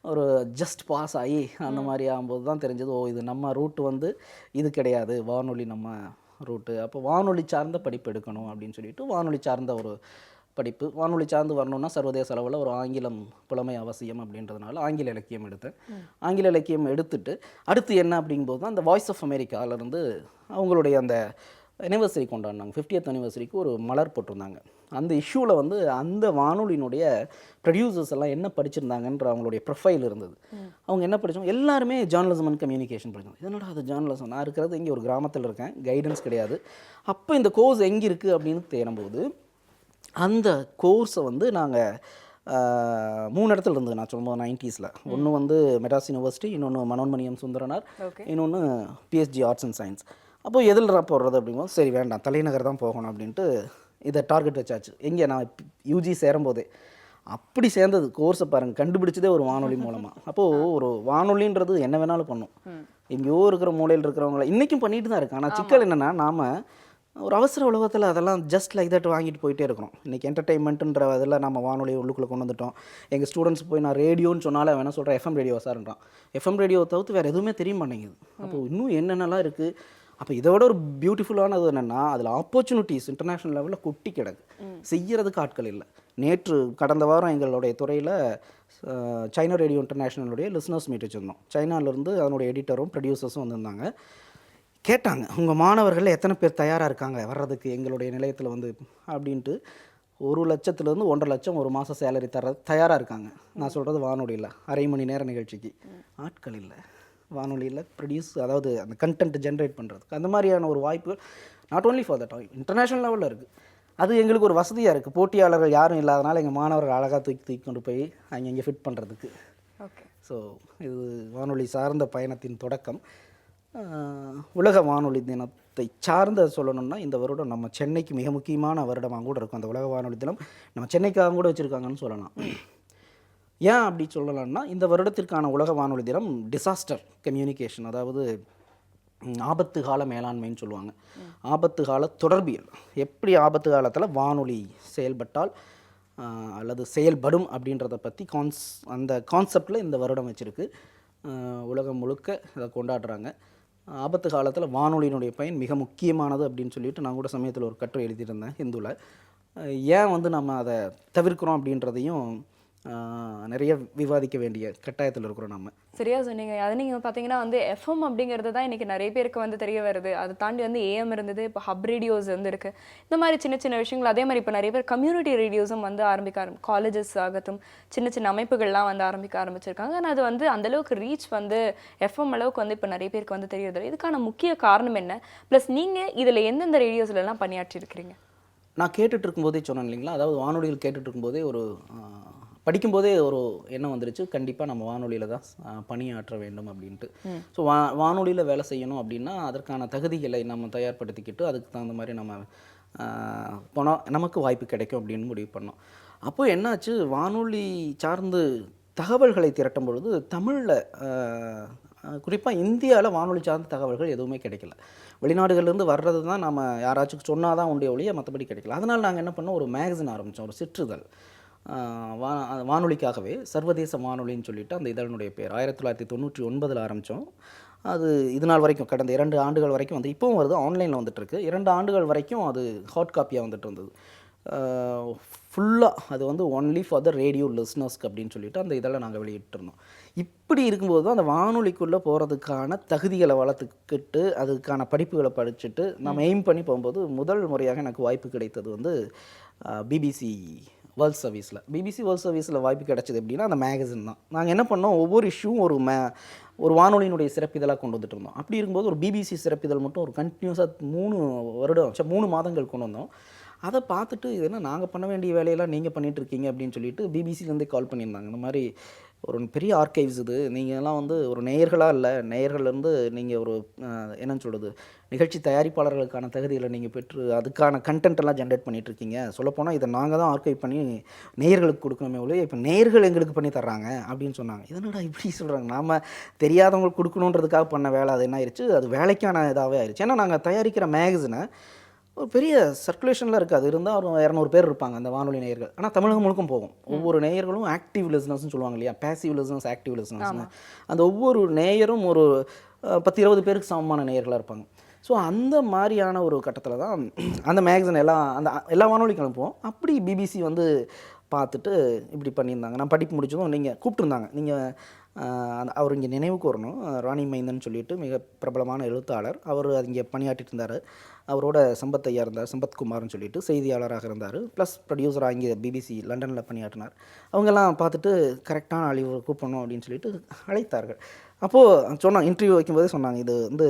Speaker 5: ஒரு ஜஸ்ட் பாஸ் ஆகி அந்த மாதிரி ஆகும்போது தான் தெரிஞ்சது, இது நம்ம ரூட்டு வந்து இது கிடையாது, வானொலி நம்ம ரூட்டு. அப்போ வானொலி சார்ந்த படிப்பு எடுக்கணும் அப்படின்னு சொல்லிட்டு வானொலி சார்ந்த ஒரு படிப்பு. வானொலி சார்ந்து வரணும்னா சர்வதேச அளவில் ஒரு ஆங்கிலம் புலமை அவசியம் அப்படின்றதுனால ஆங்கில இலக்கியம் எடுத்தேன். ஆங்கில இலக்கியம் எடுத்துட்டு அடுத்து என்ன அப்படிங்கும்போது தான் அந்த வாய்ஸ் ஆஃப் அமெரிக்காவிலேருந்து அவங்களுடைய அந்த அனிவர்சரி கொண்டாடினாங்க. 50th அனிவர்சரிக்கு ஒரு மலர் போட்டிருந்தாங்க. அந்த இஷ்யூவில் வந்து அந்த வானொலியினுடைய ப்ரொடியூசர்ஸ் எல்லாம் என்ன படிச்சிருந்தாங்கன்ற அவங்களுடைய ப்ரொஃபைல் இருந்தது. அவங்க என்ன படித்தோம், எல்லாருமே ஜேர்னலிசம் அண்ட் கம்யூனிகேஷன் படித்தோம். இதனோட அது ஜேர்னலிசம், நான் இருக்கிறது இங்கே ஒரு கிராமத்தில் இருக்கேன், கைடன்ஸ் கிடையாது. அப்போ இந்த கோர்ஸ் எங்கே இருக்குது அப்படின்னு தேடும்போது அந்த கோர்ஸை வந்து நாங்கள் 3 இடத்துல இருந்தது நான் சொல்லும்போது 90s. ஒன்று வந்து மெட்ராஸ் யூனிவர்சிட்டி, இன்னொன்று மனோன்மணியம் சுந்தரனார்,
Speaker 1: ஓகே.
Speaker 5: இன்னொன்று பிஎஸ்ஜி ஆர்ட்ஸ் அண்ட் சயின்ஸ். அப்போது எதில் போடுறது அப்படிங்கும்போது சரி வேண்டாம், தலைநகர் தான் போகணும் அப்படின்ட்டு இதை டார்கெட் வச்சாச்சு. எங்கே நான் யூஜி சேரும்போதே அப்படி சேர்ந்தது கோர்ஸை பாருங்கள், கண்டுபிடிச்சதே ஒரு வானொலி மூலமாக. அப்போது ஒரு வானொலின்றது என்ன வேணாலும் பண்ணும். எங்கேயோ இருக்கிற மூலையில் இருக்கிறவங்கள இன்றைக்கும் பண்ணிட்டு தான் இருக்கு. ஆனால் சிக்கல் என்னென்னா, நாம் ஒரு அவசர உலகத்தில் அதெல்லாம் ஜஸ்ட் லைக் தட் வாங்கிட்டு போயிட்டே இருக்கிறோம். இன்றைக்கி என்டர்டெயின்மெண்ட்டுன்ற அதில் நம்ம வானொலி உள்ளுக்குள்ளே கொண்டு வந்துட்டோம். எங்கள் ஸ்டூடெண்ட்ஸ் போய் நான் ரேடியோன்னு சொன்னாலும் வேணால் சொல்கிறேன் எஃப்எம் ரேடியோ சார்ன்றான். எஃப்எம் ரேடியோவை தவிர்த்து வேறு எதுவுமே தெரிய மாட்டேங்குது. அப்போது இன்னும் என்னென்னலாம் இருக்குது. அப்போ இதோட ஒரு பியூட்டிஃபுல்லானது என்னென்னா, அதில் ஆப்பர்ச்சுனிட்டிஸ் இன்டர்நேஷ்னல் லெவலில் கொட்டி கிடக்கு. செய்யறதுக்கு ஆட்கள் இல்லை. கடந்த வாரம் எங்களுடைய துறையில் சைனா ரேடியோ இன்டர்நேஷ்னலுடைய லிஸ்னர்ஸ் மீட் வச்சுருந்தோம். சைனாலேருந்து அதனுடைய எடிட்டரும் ப்ரொடியூசர்ஸும் வந்திருந்தாங்க. கேட்டாங்க, உங்கள் மாணவர்கள் எத்தனை பேர் தயாராக இருக்காங்க வர்றதுக்கு எங்களுடைய நிலையத்தில் வந்து அப்படின்ட்டு. 1,00,000 1,50,000 ஒரு மாதம் சேலரி தயாராக இருக்காங்க. நான் சொல்கிறது வானொலியில் அரை மணி நேர நிகழ்ச்சிக்கு. ஆட்கள் இல்லை வானொலியில் அதாவது அந்த கண்டென்ட் ஜென்ரேட் பண்ணுறதுக்கு. அந்த மாதிரியான ஒரு வாய்ப்புகள் not only for that international லெவலில் இருக்குது. அது எங்களுக்கு ஒரு வசதியாக இருக்குது. போட்டியாளர்கள் யாரும் இல்லாதனால எங்கள் மாணவர்கள் அழகாக தூக்கி கொண்டு போய் அங்கே ஃபிட் பண்ணுறதுக்கு.
Speaker 1: ஓகே.
Speaker 5: ஸோ இது வானொலி சார்ந்த பயணத்தின் தொடக்கம். உலக வானொலி தினத்தை சார்ந்த சொல்லணும்னா, இந்த வருடம் நம்ம சென்னைக்கு மிக முக்கியமான வருடமாக கூட இருக்கும். அந்த உலக வானொலி தினம் நம்ம சென்னைக்காக கூட வச்சுருக்காங்கன்னு சொல்லலாம். ஏன் அப்படி சொல்லலாம்னா, இந்த வருடத்திற்கான உலக வானொலி தினம் டிசாஸ்டர் கம்யூனிகேஷன், அதாவது ஆபத்து கால மேலாண்மைன்னு சொல்லுவாங்க. ஆபத்து கால தொடர்பியல். எப்படி ஆபத்து காலத்தில் வானொலி செயல்பட்டால் அல்லது செயல்படும் அப்படின்றத பற்றி அந்த கான்செப்டில் இந்த வருடம் வச்சுருக்கு. உலகம் முழுக்க இதை கொண்டாடுறாங்க. ஆபத்து காலத்தில் வானொலியினுடைய பயன் மிக முக்கியமானது அப்படின்னு சொல்லிட்டு நான் கூட சமயத்தில் ஒரு கட்டுரை எழுதியிருந்தேன் ஹிந்துவில். ஏன் வந்து நம்ம அதை தவிர்க்கிறோம் அப்படின்றதையும் நிறைய விவாதிக்க வேண்டிய கட்டாயத்தில் இருக்கிறோம் நம்ம.
Speaker 1: சரியா சொன்னீங்க. அது நீங்கள் பார்த்தீங்கன்னா வந்து எஃப்எம் அப்படிங்கிறது தான் இன்றைக்கி நிறைய பேருக்கு வந்து தெரிய வருது. அதை தாண்டி வந்து ஏஎம் இருந்தது, இப்போ ஹப் ரேடியோஸ் வந்து இருக்குது. இந்த மாதிரி சின்ன சின்ன விஷயங்கள். அதே மாதிரி இப்போ நிறைய பேர் கம்யூனிட்டி ரேடியோஸும் வந்து காலேஜஸ் ஆகட்டும், சின்ன சின்ன அமைப்புகள்லாம் வந்து ஆரம்பிக்க ஆரம்பிச்சிருக்காங்க. ஆனால் அது வந்து அந்தளவுக்கு ரீச் வந்து எஃப்எம் அளவுக்கு வந்து இப்போ நிறைய பேருக்கு வந்து தெரியறது. இதுக்கான முக்கிய காரணம் என்ன? ப்ளஸ் நீங்கள் இதில் எந்தெந்த ரேடியோஸ்லாம் பணியாற்றி இருக்கிறீங்க?
Speaker 5: நான் கேட்டுட்டு இருக்கும்போதே சொன்னேன் இல்லைங்களா, அதாவது வானொலிகள் கேட்டுட்டு இருக்கும்போதே ஒரு படிக்கும்போதே ஒரு எண்ணம் வந்துருச்சு, கண்டிப்பாக நம்ம வானொலியில் தான் பணியாற்ற வேண்டும் அப்படின்ட்டு. ஸோ வானொலியில் வேலை செய்யணும் அப்படின்னா அதற்கான தகுதிகளை நம்ம தயார்படுத்திக்கிட்டு அதுக்கு தகுந்த மாதிரி நம்ம போனால் நமக்கு வாய்ப்பு கிடைக்கும் அப்படின்னு முடிவு பண்ணோம். அப்போது என்னாச்சு, வானொலி சார்ந்து தகவல்களை திரட்டும் பொழுது தமிழில் குறிப்பாக இந்தியாவில் வானொலி சார்ந்த தகவல்கள் எதுவுமே கிடைக்கல. வெளிநாடுகள்லேருந்து வர்றது தான் நம்ம யாராச்சும் சொன்னால் தான் உடைய ஒழிய மற்றபடி கிடைக்கல. அதனால் நாங்கள் என்ன பண்ணோம், ஒரு மேகசின் ஆரம்பித்தோம், ஒரு சிற்றுதழ். வானொலிக்காகவே சர்வதேச வானொலின்னு சொல்லிட்டு அந்த இதழினுடைய பேர் 1999 ஆரம்பித்தோம். அது இது நாள் வரைக்கும் கடந்த 2 ஆண்டுகள் வரைக்கும் வந்து இப்போவும் வருது, ஆன்லைனில் வந்துட்டுருக்கு. 2 ஆண்டுகள் வரைக்கும் அது ஹாட் காப்பியாக வந்துட்டு இருந்தது. ஃபுல்லாக அது வந்து ஒன்லி ஃபார் த ரேடியோ லிஸ்னர்ஸ்க்கு அப்படின்னு சொல்லிட்டு அந்த இதெல்லாம் நாங்கள் வெளியிட்டிருந்தோம். இப்படி இருக்கும்போது தான் அந்த வானொலிக்குள்ளே போகிறதுக்கான தகுதிகளை வளர்த்துக்கிட்டு அதுக்கான படிப்புகளை படிச்சுட்டு நம்ம எய்ம் பண்ணி போகும்போது முதல் முறையாக எனக்கு வாய்ப்பு கிடைத்தது வந்து பிபிசி வேர்ல்ட் சர்வீஸில். பிபிசி வேர்ல்ட் சர்வீஸில் வாய்ப்பு கிடைச்சது எப்படின்னா அந்த மேகசின் தான். நாங்கள் என்ன பண்ணோம், ஒவ்வொரு இஷ்யூவும் ஒரு வானொலியினுடைய சிறப்பிதழாக கொண்டு வந்துட்டு இருந்தோம். அப்படி இருக்கும்போது ஒரு பிபிசி சிறப்பிதழ் மட்டும் ஒரு கண்டினியூஸாக 3 மாதங்கள் கொண்டு வந்தோம். அதை பார்த்துட்டு இது என்ன நாங்கள் பண்ண வேண்டிய வேலையெல்லாம் நீங்கள் பண்ணிகிட்ருக்கீங்க அப்படின்னு சொல்லிட்டு பிபிசிலேருந்தே கால் பண்ணியிருந்தாங்க. இந்த மாதிரி ஒரு பெரிய ஆர்கைவ்ஸ் இது, நீங்கள்லாம் வந்து ஒரு நேயர்களாக இல்லை, நேயர்கள்லேருந்து நீங்கள் ஒரு என்னன்னு சொல்கிறது நிகழ்ச்சி தயாரிப்பாளர்களுக்கான தகுதிகளை நீங்கள் பெற்று அதுக்கான கண்டென்ட்டெல்லாம் ஜென்ரேட் பண்ணிகிட்ருக்கீங்க. சொல்லப்போனால் இதை நாங்கள் தான் ஆர்கைவ் பண்ணி நேயர்களுக்கு கொடுக்கணுமே ஒழிய இப்போ நேயர்கள் எங்களுக்கு பண்ணி தர்றாங்க அப்படின்னு சொன்னாங்க. இதனடா இப்படி சொல்கிறாங்க, நாம் தெரியாதவங்களுக்கு கொடுக்கணுன்றதுக்காக பண்ண வேலை அது என்ன ஆயிடுச்சு, அது வேலைக்கான இதாகவே ஆயிடுச்சு. ஏன்னா நாங்கள் தயாரிக்கிற மேகசினை ஒரு பெரிய சர்க்குலேஷனில் இருக்குது. அது இருந்தால் ஒரு 200 பேர் இருப்பாங்க அந்த வானொலி நேயர்கள். ஆனால் தமிழகம் முழுக்கும் போகும். ஒவ்வொரு நேயர்களும் ஆக்டிவ் லிசனர்ஸ்னு சொல்லுவாங்க இல்லையா, பேசிவ் லிசனர்ஸ், ஆக்டிவ் லிசனர்ஸ்னு. அந்த ஒவ்வொரு நேயரும் ஒரு 10-20 பேருக்கு சமமான நேயர்களாக இருப்பாங்க. ஸோ அந்த மாதிரியான ஒரு கட்டத்தில் தான் அந்த மேகசின் எல்லா வானொலிக்கு அனுப்புவோம். அப்படி பிபிசி வந்து பார்த்துட்டு இப்படி பண்ணியிருந்தாங்க. நான் படிப்பு முடிச்சதும் நீங்கள் கூப்பிட்டுருந்தாங்க, நீங்கள் அவர் இங்கே நினைவுக்கு வரணும், ராணி மைந்தன் சொல்லிட்டு மிக பிரபலமான எழுத்தாளர், அவர் இங்கே பணியாற்றிட்டு இருந்தார். அவரோட சம்பத் ஐயா இருந்தார், சம்பத்குமார்னு சொல்லிட்டு செய்தியாளராக இருந்தார், ப்ளஸ் ப்ரொடியூசராக இங்கே பிபிசி லண்டனில் பணியாற்றினார். அவங்கெல்லாம் பார்த்துட்டு கரெக்டான அழிவு கூப்பிடணும் அப்படின்னு சொல்லிட்டு அழைத்தார்கள். அப்போது சொன்னாங்க, இன்டர்வியூ வைக்கும்போதே சொன்னாங்க, இது வந்து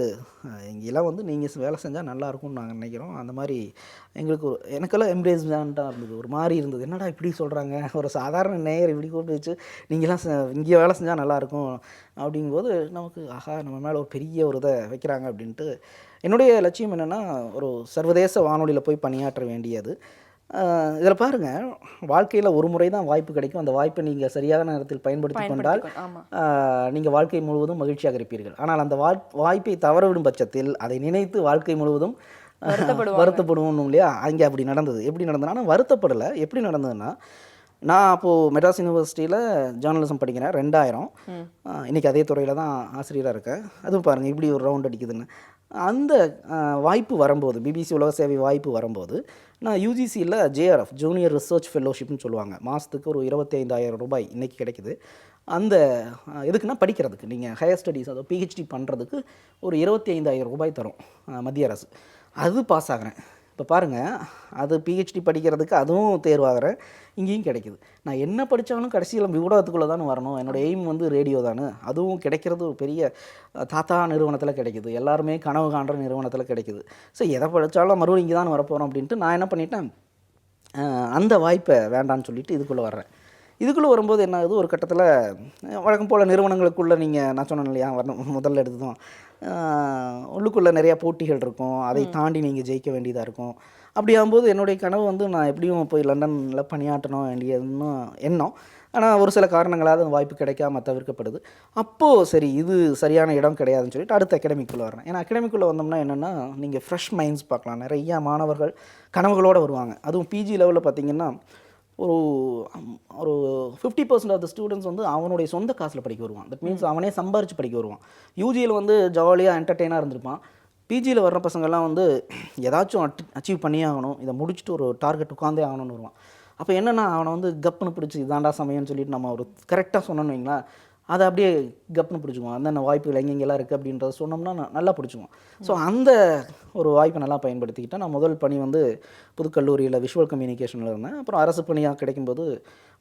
Speaker 5: இங்கெல்லாம் வந்து நீங்கள் வேலை செஞ்சால் நல்லாயிருக்கும்னு நாங்கள் நினைக்கிறோம். அந்த மாதிரி எங்களுக்கு எனக்கெல்லாம் எம்ப்ரேஸ்மெண்ட்டாக இருந்தது. ஒரு மாதிரி இருந்தது, என்னடா இப்படி சொல்கிறாங்க, ஒரு சாதாரண நேயர் இப்படி கூப்பிட்டு வச்சு நீங்களாம் இங்கே வேலை செஞ்சால் நல்லாயிருக்கும் அப்படிங்கும்போது நமக்கு ஆஹா நம்ம மேலே ஒரு பெரிய ஒரு இதை வைக்கிறாங்க அப்படின்ட்டு. என்னுடைய லட்சியம் என்னென்னா, ஒரு சர்வதேச வானொலியில் போய் பணியாற்ற வேண்டியது. இதில் பாருங்கள், வாழ்க்கையில் ஒரு முறை தான் வாய்ப்பு கிடைக்கும். அந்த வாய்ப்பை நீங்கள் சரியான நேரத்தில் பயன்படுத்தி கொண்டால் நீங்கள் வாழ்க்கை முழுவதும் மகிழ்ச்சியாக இருப்பீர்கள். ஆனால் அந்த வாய்ப்பை தவறவிடும் பட்சத்தில் அதை நினைத்து வாழ்க்கை முழுவதும் வருத்தப்படுவோம் இல்லையா? அங்கே அப்படி நடந்தது. எப்படி நடந்ததுன்னா, நான் வருத்தப்படலை. எப்படி நடந்ததுன்னா, நான் அப்போது மெட்ராஸ் யூனிவர்சிட்டியில் ஜேர்னலிசம் படிக்கிறேன் 2000. இன்றைக்கி அதே துறையில் தான் ஆசிரியராக இருக்கேன். அதுவும் பாருங்கள் இப்படி ஒரு ரவுண்ட் அடிக்குதுன்னு. அந்த வாய்ப்பு வரும்போது, பிபிசி உலக சேவை வாய்ப்பு வரும்போது, நான் யூஜிசியில் ஜேஆர்எஃப் ஜூனியர் ரிசர்ச் ஃபெல்லோஷிப்னு சொல்லுவாங்க. மாதத்துக்கு ஒரு 25,000 ரூபாய் இன்றைக்கி கிடைக்குது. அந்த எதுக்குன்னா படிக்கிறதுக்கு, நீங்கள் ஹையர் ஸ்டடீஸ் அதாவது பிஹெச்டி பண்ணுறதுக்கு ஒரு 25,000 ரூபாய் தரும் மத்திய அரசு. அது பாஸ் ஆகிறேன். இப்போ பாருங்கள், அது பிஹெச்டி படிக்கிறதுக்கு அதுவும் தேர்வாகிறேன், இங்கேயும் கிடைக்குது. நான் என்ன படித்தாலும் கடைசியில் ஊடகத்துக்குள்ளே தானே வரணும். என்னோடய எய்ம் வந்து ரேடியோ தானே. அதுவும் கிடைக்கிறது ஒரு பெரிய தாத்தா நிறுவனத்தில் கிடைக்குது. எல்லாருமே கனவு காண்ற நிறுவனத்தில் கிடைக்குது. ஸோ எதை படித்தாலும் மறுபடியும் இங்கே தான் வரப்போகிறோம் அப்படின்ட்டு நான் என்ன பண்ணிட்டேன், அந்த வாய்ப்பை வேண்டான்னு சொல்லிவிட்டு இதுக்குள்ளே வர்றேன். இதுக்குள்ளே வரும்போது என்ன ஆகுது, ஒரு கட்டத்தில் வழக்கம் போல் நிறுவனங்களுக்குள்ளே நீங்கள் நான் சொன்னேன் இல்லையா, முதல்ல எடுத்ததும் உள்ளுக்குள்ளே நிறையா போட்டிகள் இருக்கும். அதை தாண்டி நீங்கள் ஜெயிக்க வேண்டியதாக இருக்கும். அப்படி ஆகும்போது என்னுடைய கனவு வந்து நான் எப்படியும் போய் லண்டனில் பணியாற்றணும் வேண்டியதுன்னு எண்ணம். ஆனால் ஒரு சில காரணங்களால் அந்த வாய்ப்பு கிடைக்காம தவிர்க்கப்படுது. அப்போது சரி இது சரியான இடம் கிடையாதுன்னு சொல்லிட்டு அடுத்த அகாடமிக்குள்ளே வரேன். ஏன்னா அகாடமிக்குள்ளே வந்தோம்னா என்னென்னா, நீங்கள் ஃப்ரெஷ் மைண்ட்ஸ் பார்க்கலாம். நிறையா மாணவர்கள் கனவுகளோடு வருவாங்க. அதுவும் பிஜி லெவலில் பார்த்திங்கன்னா ஒரு ஒரு 50% ஆஃப் த ஸ்டூடெண்ட்ஸ் வந்து அவனுடைய சொந்த காசில் படிக்க வருவான். தட் மீன்ஸ் அவனே சம்பாரித்து படிக்க வருவான். யூஜியில் வந்து ஜாலியாக என்டர்டெயினாக இருந்திருப்பான். பிஜியில் வர்ற பசங்கள்லாம் வந்து ஏதாச்சும் அச்சீவ் பண்ணியே ஆகணும், இதை முடிச்சுட்டு ஒரு டார்கெட் உட்காந்தே ஆகணும்னு வருவான். அப்போ என்னென்னா, அவனை வந்து கப்புன்னு பிடிச்சி இதாண்டா சமயம்னு சொல்லிட்டு நம்ம ஒரு கரெக்டாக சொன்னோன்னு வைங்களேன், அதை அப்படியே கப்புன்னு பிடிச்சிக்குவோம். அந்தந்த வாய்ப்புகள் எங்கெங்கெல்லாம் இருக்குது அப்படின்றத சொன்னோம்னா நல்லா பிடிச்சிக்குவோம். ஸோ அந்த ஒரு வாய்ப்பை நல்லா பயன்படுத்திக்கிட்டேன். நான் முதல் பணி வந்து புதுக்கல்லூரியில் விஷுவல் கம்யூனிகேஷனில் இருந்தேன். அப்புறம் அரசு பணியாக கிடைக்கும்போது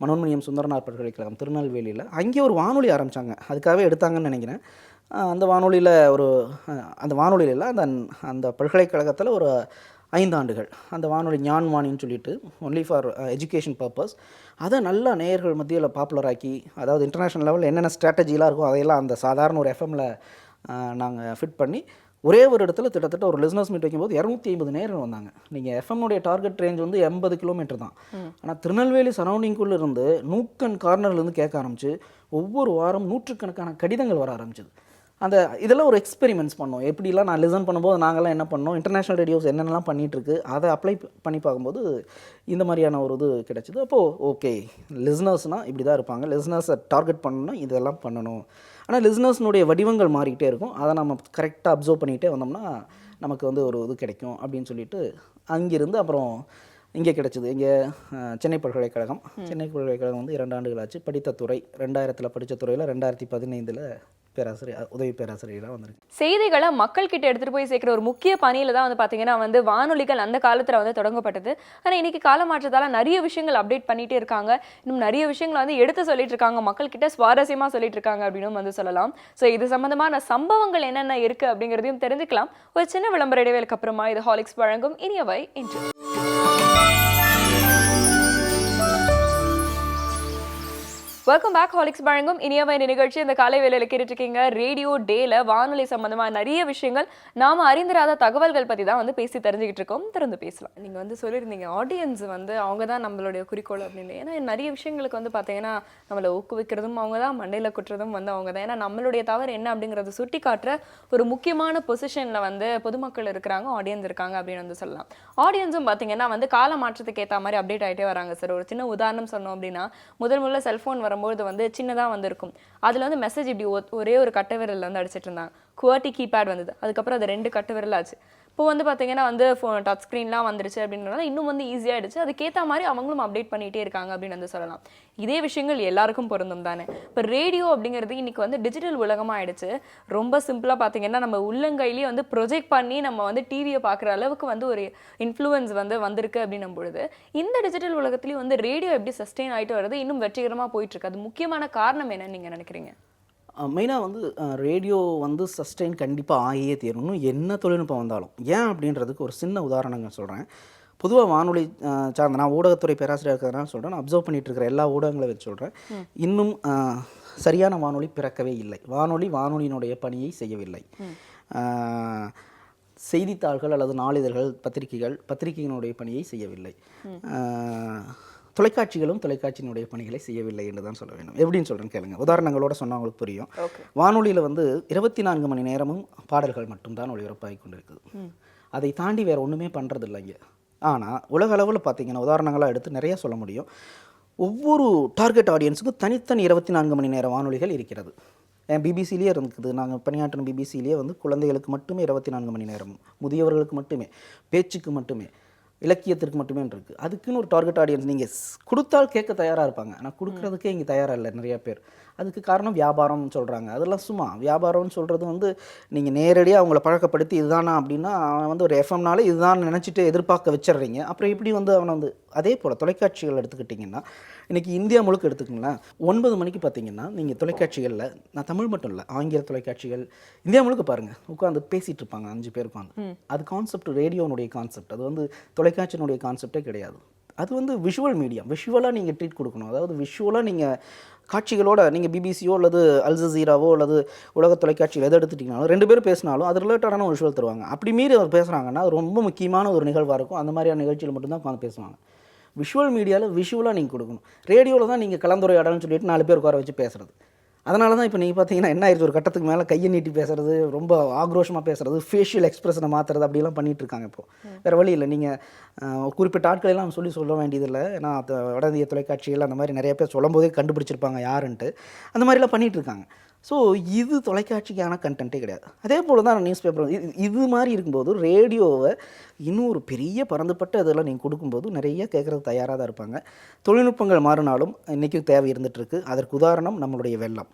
Speaker 5: மனோன்மணியம் சுந்தரனார் பல்கலைக்கழகம் திருநெல்வேலியில் அங்கே ஒரு வானொலி ஆரம்பித்தாங்க. அதுக்காகவே எடுத்தாங்கன்னு நினைக்கிறேன். அந்த வானொலியில் அந்த வானொலியில் இல்லை, அந்த பல்கலைக்கழகத்தில் ஒரு 5 ஆண்டுகள் அந்த வானொலி ஞான்வாணின்னு சொல்லிட்டு ஒன்லி ஃபார் எஜுகேஷன் பர்பஸ் அதை நல்லா நேயர்கள் மத்தியில் பாப்புலராக்கி, அதாவது இன்டர்நேஷ்னல் லெவலில் என்னென்ன ஸ்ட்ராட்டஜிலாம் இருக்கும் அதையெல்லாம் அந்த சாதாரண ஒரு எஃப்எம்மில் நாங்கள் ஃபிட் பண்ணி ஒரே ஒரு இடத்துல கிட்டத்தட்ட ஒரு லிஸ்னர்ஸ் மீட் வைக்கும்போது 250 நேயர்கள் வந்தாங்க. நீங்கள் எஃப்எம்னுடைய டார்கெட் ரேஞ்ச் வந்து 80 கிலோமீட்டர் தான். ஆனால் திருநெல்வேலி சரௌண்டிங்குள்ளே இருந்து நூக்கன் கார்னர்லேருந்து கேட்க ஆரம்பிச்சு ஒவ்வொரு வாரம் நூற்றுக்கணக்கான கடிதங்கள் வர ஆரம்பிச்சிது. அந்த இதெல்லாம் ஒரு எக்ஸ்பெரிமெண்ட்ஸ் பண்ணோம். எப்படிலாம் நான் லிசன் பண்ணும்போது நாங்கள்லாம் என்ன பண்ணோம், இன்டர்நேஷ்னல் ரேடியோஸ் என்னென்னலாம் பண்ணிகிட்ருக்கு அதை அப்ளை பண்ணி பார்க்கும்போது இந்த மாதிரியான ஒரு இது கிடச்சிது. அப்போது ஓகே, லிசனர்ஸ்னால் இப்படி தான் இருப்பாங்க, லிசனர்ஸை டார்கெட் பண்ணணும்னா இதெல்லாம் பண்ணணும். ஆனால் லிசனர்ஸ்னுடைய வடிவங்கள் மாறிக்கிட்டே இருக்கும், அதை நம்ம கரெக்டாக அப்சர்வ் பண்ணிக்கிட்டே வந்தோம்னா நமக்கு வந்து ஒரு இது கிடைக்கும் அப்படின்னு சொல்லிட்டு அங்கிருந்து அப்புறம் இங்கே கிடச்சிது. இங்கே சென்னை பல்கலைக்கழகம் வந்து 2 ஆண்டுகள் ஆச்சு. படித்த துறை 2000 படித்த துறையில் 2015 பேராசிரியர், உதவி பேராசிரியராக வந்திருக்கு.
Speaker 1: செய்திகளை மக்கள் கிட்ட எடுத்துட்டு போய் சேர்க்கிற ஒரு முக்கிய பணியில தான் வந்து பாத்தீங்கன்னா வந்து வானொலிகள் அந்த காலத்துல வந்து தொடங்கப்பட்டது. ஆனா இன்னைக்கு கால மாற்றத்தால நிறைய விஷயங்கள் அப்டேட் பண்ணிட்டே இருக்காங்க. இன்னும் நிறைய விஷயங்களை வந்து எடுத்து சொல்லிட்டு இருக்காங்க, மக்கள் கிட்ட சுவாரஸ்யமா சொல்லிட்டு இருக்காங்க அப்படின்னு வந்து சொல்லலாம். சோ இது சம்பந்தமான சம்பவங்கள் என்னென்ன இருக்கு அப்படிங்கறதையும் தெரிஞ்சுக்கலாம். ஒரு சின்ன விளம்பர இடைவேளைக்கு அப்புறமா. இது ஹாலிக்ஸ் வழங்கும் இனியவை இன்று. Welcome back. ஹாலிக்ஸ் வழங்கும் இனியவை நிகழ்ச்சி இந்த காலை வேளையில கேட்டுட்டு இருக்கீங்க. ரேடியோ டேல வானொலி சம்பந்தமா நிறைய விஷயங்கள், நாம அறிந்திராத தகவல்கள் பத்தி தான் வந்து பேசி தெரிஞ்சுக்கிட்டு இருக்கோம். திறந்து பேசலாம். நீங்க வந்து சொல்லியிருந்தீங்க ஆடியன்ஸ் வந்து அவங்க தான் நம்மளுடைய குறிக்கோள் அப்படின்னு. ஏன்னா நிறைய விஷயங்களுக்கு வந்து பாத்தீங்கன்னா நம்மளை ஊக்குவிக்கிறதும் அவங்க தான், மண்டையில குட்டுறதும் வந்து அவங்க தான். ஏன்னா நம்மளுடைய தவறு என்ன அப்படிங்கறத சுட்டி காட்டுற ஒரு முக்கியமான பொசிஷன்ல வந்து பொதுமக்கள் இருக்கிறாங்க, ஆடியன்ஸ் இருக்காங்க அப்படின்னு வந்து சொல்லலாம். ஆடியன்ஸும் பாத்தீங்கன்னா வந்து கால மாற்றத்துக்கு ஏற்ற மாதிரி அப்டேட் ஆகிட்டே வராங்க சார். ஒரு சின்ன உதாரணம் சொன்னோம் அப்படின்னா, முதல்ல செல்போன் வரும்போது வந்து சின்னதா வந்திருக்கும். அதுல வந்து மெசேஜ் இப்படி ஒரே ஒரு கட்டை விரல்ல வந்து அடிச்சிட்டு இருந்தாங்க. QWERTY கீபேட் வந்தது, அதுக்கப்புறம் அது 2 கட்டு விரல் ஆச்சு. இப்போ வந்து பாத்தீங்கன்னா வந்து டச் ஸ்க்ரீன்லாம் வந்துருச்சு அப்படின்றனால இன்னும் வந்து ஈஸியாகிடுச்சு. அதுக்கேற்ற மாதிரி அவங்களும் அப்டேட் பண்ணிகிட்டே இருக்காங்க அப்படின்னு வந்து சொல்லலாம். இதே விஷயங்கள் எல்லாருக்கும் பொருந்தும் தானே. இப்போ ரேடியோ அப்படிங்கிறது இன்னைக்கு வந்து டிஜிட்டல் உலகமாக ஆயிடுச்சு. ரொம்ப சிம்பிளாக பார்த்தீங்கன்னா நம்ம உள்ளங்கையிலேயே வந்து ப்ரொஜெக்ட் பண்ணி நம்ம வந்து டிவியை பார்க்குற அளவுக்கு வந்து ஒரு இன்ஃப்ளூயன்ஸ் வந்து வந்திருக்கு அப்படின்னும் பொழுது இந்த டிஜிட்டல் உலகத்துலேயும் வந்து ரேடியோ எப்படி சஸ்டெயின் ஆகிட்டு வருது, இன்னும் வெற்றிகரமாக போயிட்டுருக்கு. அது முக்கியமான காரணம் என்னன்னு நீங்கள் நினைக்கிறீங்க?
Speaker 5: மெயினாக வந்து ரேடியோ வந்து சஸ்டெயின் கண்டிப்பாக ஆகியே தீரும், இன்னும் என்ன தொழில்நுட்பம் வந்தாலும். ஏன் அப்படின்றதுக்கு ஒரு சின்ன உதாரணங்கள் சொல்கிறேன். பொதுவாக வானொலி சார்ந்த, நான் ஊடகத்துறை பேராசிரியர் இருக்கிறதுனால சொல்கிறேன், நான் அப்சர்வ் பண்ணிட்டு இருக்கிற எல்லா ஊடகங்களை வச்சு சொல்கிறேன். இன்னும் சரியான வானொலி பிறக்கவே இல்லை. வானொலியினுடைய பணியை செய்யவில்லை. செய்தித்தாள்கள் அல்லது நாளிதழ்கள், பத்திரிகையினுடைய பணியை செய்யவில்லை. தொலைக்காட்சியினுடைய பணிகளை செய்யவில்லை என்று தான் சொல்ல வேண்டும். எப்படின்னு சொல்கிறேன்னு கேளுங்க, உதாரணங்களோட சொன்னால் உங்களுக்கு புரியும். வானொலியில் வந்து 24 மணி நேரமும் பாடல்கள் மட்டும்தான் ஒளிபரப்பாகி கொண்டிருக்குது. அதை தாண்டி வேறு ஒன்றுமே பண்ணுறது இல்லைங்க. ஆனால் உலக அளவில் பார்த்தீங்கன்னா உதாரணங்களாக எடுத்து நிறையா சொல்ல முடியும். ஒவ்வொரு டார்கெட் ஆடியன்ஸுக்கும் தனித்தனி 24 மணி நேர வானொலிகள் இருக்கிறது. பிபிசிலேயே இருக்குது. நாங்கள் பணியாற்றின பிபிசிலேயே வந்து குழந்தைகளுக்கு மட்டுமே 24 மணி நேரமும், முதியவர்களுக்கு மட்டுமே, பேச்சுக்கு மட்டுமே, இலக்கியத்திற்கு மட்டுமே இருக்குது. அதுக்குன்னு ஒரு டார்கெட் ஆடியன்ஸ் நீங்கள் கொடுத்தால் கேட்க தயாராக இருப்பாங்க. ஆனால் கொடுக்குறதுக்கே இங்கே தயாராக இல்லை நிறையா பேர். அதுக்கு காரணம் வியாபாரம்னு சொல்கிறாங்க. அதெல்லாம் சும்மா வியாபாரம்னு சொல்கிறது வந்து நீங்கள் நேரடியாக அவங்கள பழக்கப்படுத்தி இதுதானா அப்படின்னா அவன் வந்து ஒரு எஃப்எம்னால இதுதான் நினச்சிட்டு எதிர்பார்க்க வச்சிடுறீங்க. அப்புறம் எப்படி வந்து அவனை வந்து அதே போல் தொலைக்காட்சிகள் எடுத்துக்கிட்டிங்கன்னா இன்றைக்கி இந்தியா முழுக்க எடுத்துக்கிங்களேன், 9 மணிக்கு பார்த்தீங்கன்னா நீங்கள் தொலைக்காட்சிகளில், நான் தமிழ் மட்டும் இல்லை ஆங்கில தொலைக்காட்சிகள் இந்தியா முழுக்க பாருங்கள், உட்காந்து பேசிகிட்டு இருப்பாங்க 5 பேர் உட்காந்து. அது கான்செப்ட் ரேடியோனுடைய கான்செப்ட், அது வந்து தொலைக்காட்சியினுடைய கான்செப்டே கிடையாது. அது வந்து விஷுவல் மீடியம், விஷுவலாக நீங்கள் ட்ரீட் கொடுக்கணும். அதாவது விஷுவலாக நீங்கள் காட்சிகளோட நீங்கள் பிபிசியோ அல்லது அல் ஜசீராவோ அல்லது உலக தொலைக்காட்சியில் எதை எடுத்துட்டிங்கனாலும் 2 பேர் பேசினாலும் அது ரிலேட்டடான ஒரு விஷுவல் தருவாங்க. அப்படி மீறி அவர் பேசுகிறாங்கன்னா அது ரொம்ப முக்கியமான ஒரு நிகழ்வாக இருக்கும். அந்த மாதிரியான நிகழ்ச்சியில் மட்டும்தான் உட்காந்து பேசுவாங்க. விஷுவல் மீடியாவில் விஷுவலாக நீங்கள் கொடுக்கணும். ரேடியோவில் தான் நீங்கள் கலந்துரையாடல்னு சொல்லிட்டு 4 பேர் உட்கார வச்சு பேசுகிறது. அதனால தான் இப்போ நீங்கள் பார்த்தீங்கன்னா என்ன ஆயிடுச்சு, ஒரு கட்டத்துக்கு மேலே கையை நீட்டி பேசுறது, ரொம்ப ஆக்ரோஷமாக பேசுறது, ஃபேஷியல் எக்ஸ்பிரஷனை மாற்றுறது, அப்படிலாம் பண்ணிகிட்டு இருக்காங்க. இப்போது வேறு வழி இல்லை. நீங்கள் குறிப்பிட்ட ஆட்களெல்லாம் சொல்ல வேண்டியதில்லை. ஏன்னா வட இந்திய தொலைக்காட்சிகள் அந்த மாதிரி நிறைய பேர் சொல்லும் போதே கண்டுபிடிச்சிருப்பாங்க யாருன்ட்டு. அந்த மாதிரிலாம் பண்ணிகிட்டு இருக்காங்க. ஸோ இது தொலைக்காட்சிக்கான கண்டென்ட்டே கிடையாது. அதே போல் தான் நியூஸ் பேப்பர் இது மாதிரி இருக்கும்போது ரேடியோவை இன்னும் ஒரு பெரிய பரந்துப்பட்ட இதெல்லாம் நீங்கள் கொடுக்கும்போது நிறைய கேட்குறது தயாராக தான் இருப்பாங்க. தொழில்நுட்பங்கள் மாறினாலும் இன்றைக்கும் தேவை இருந்துகிட்ருக்கு. அதற்கு உதாரணம் நம்மளுடைய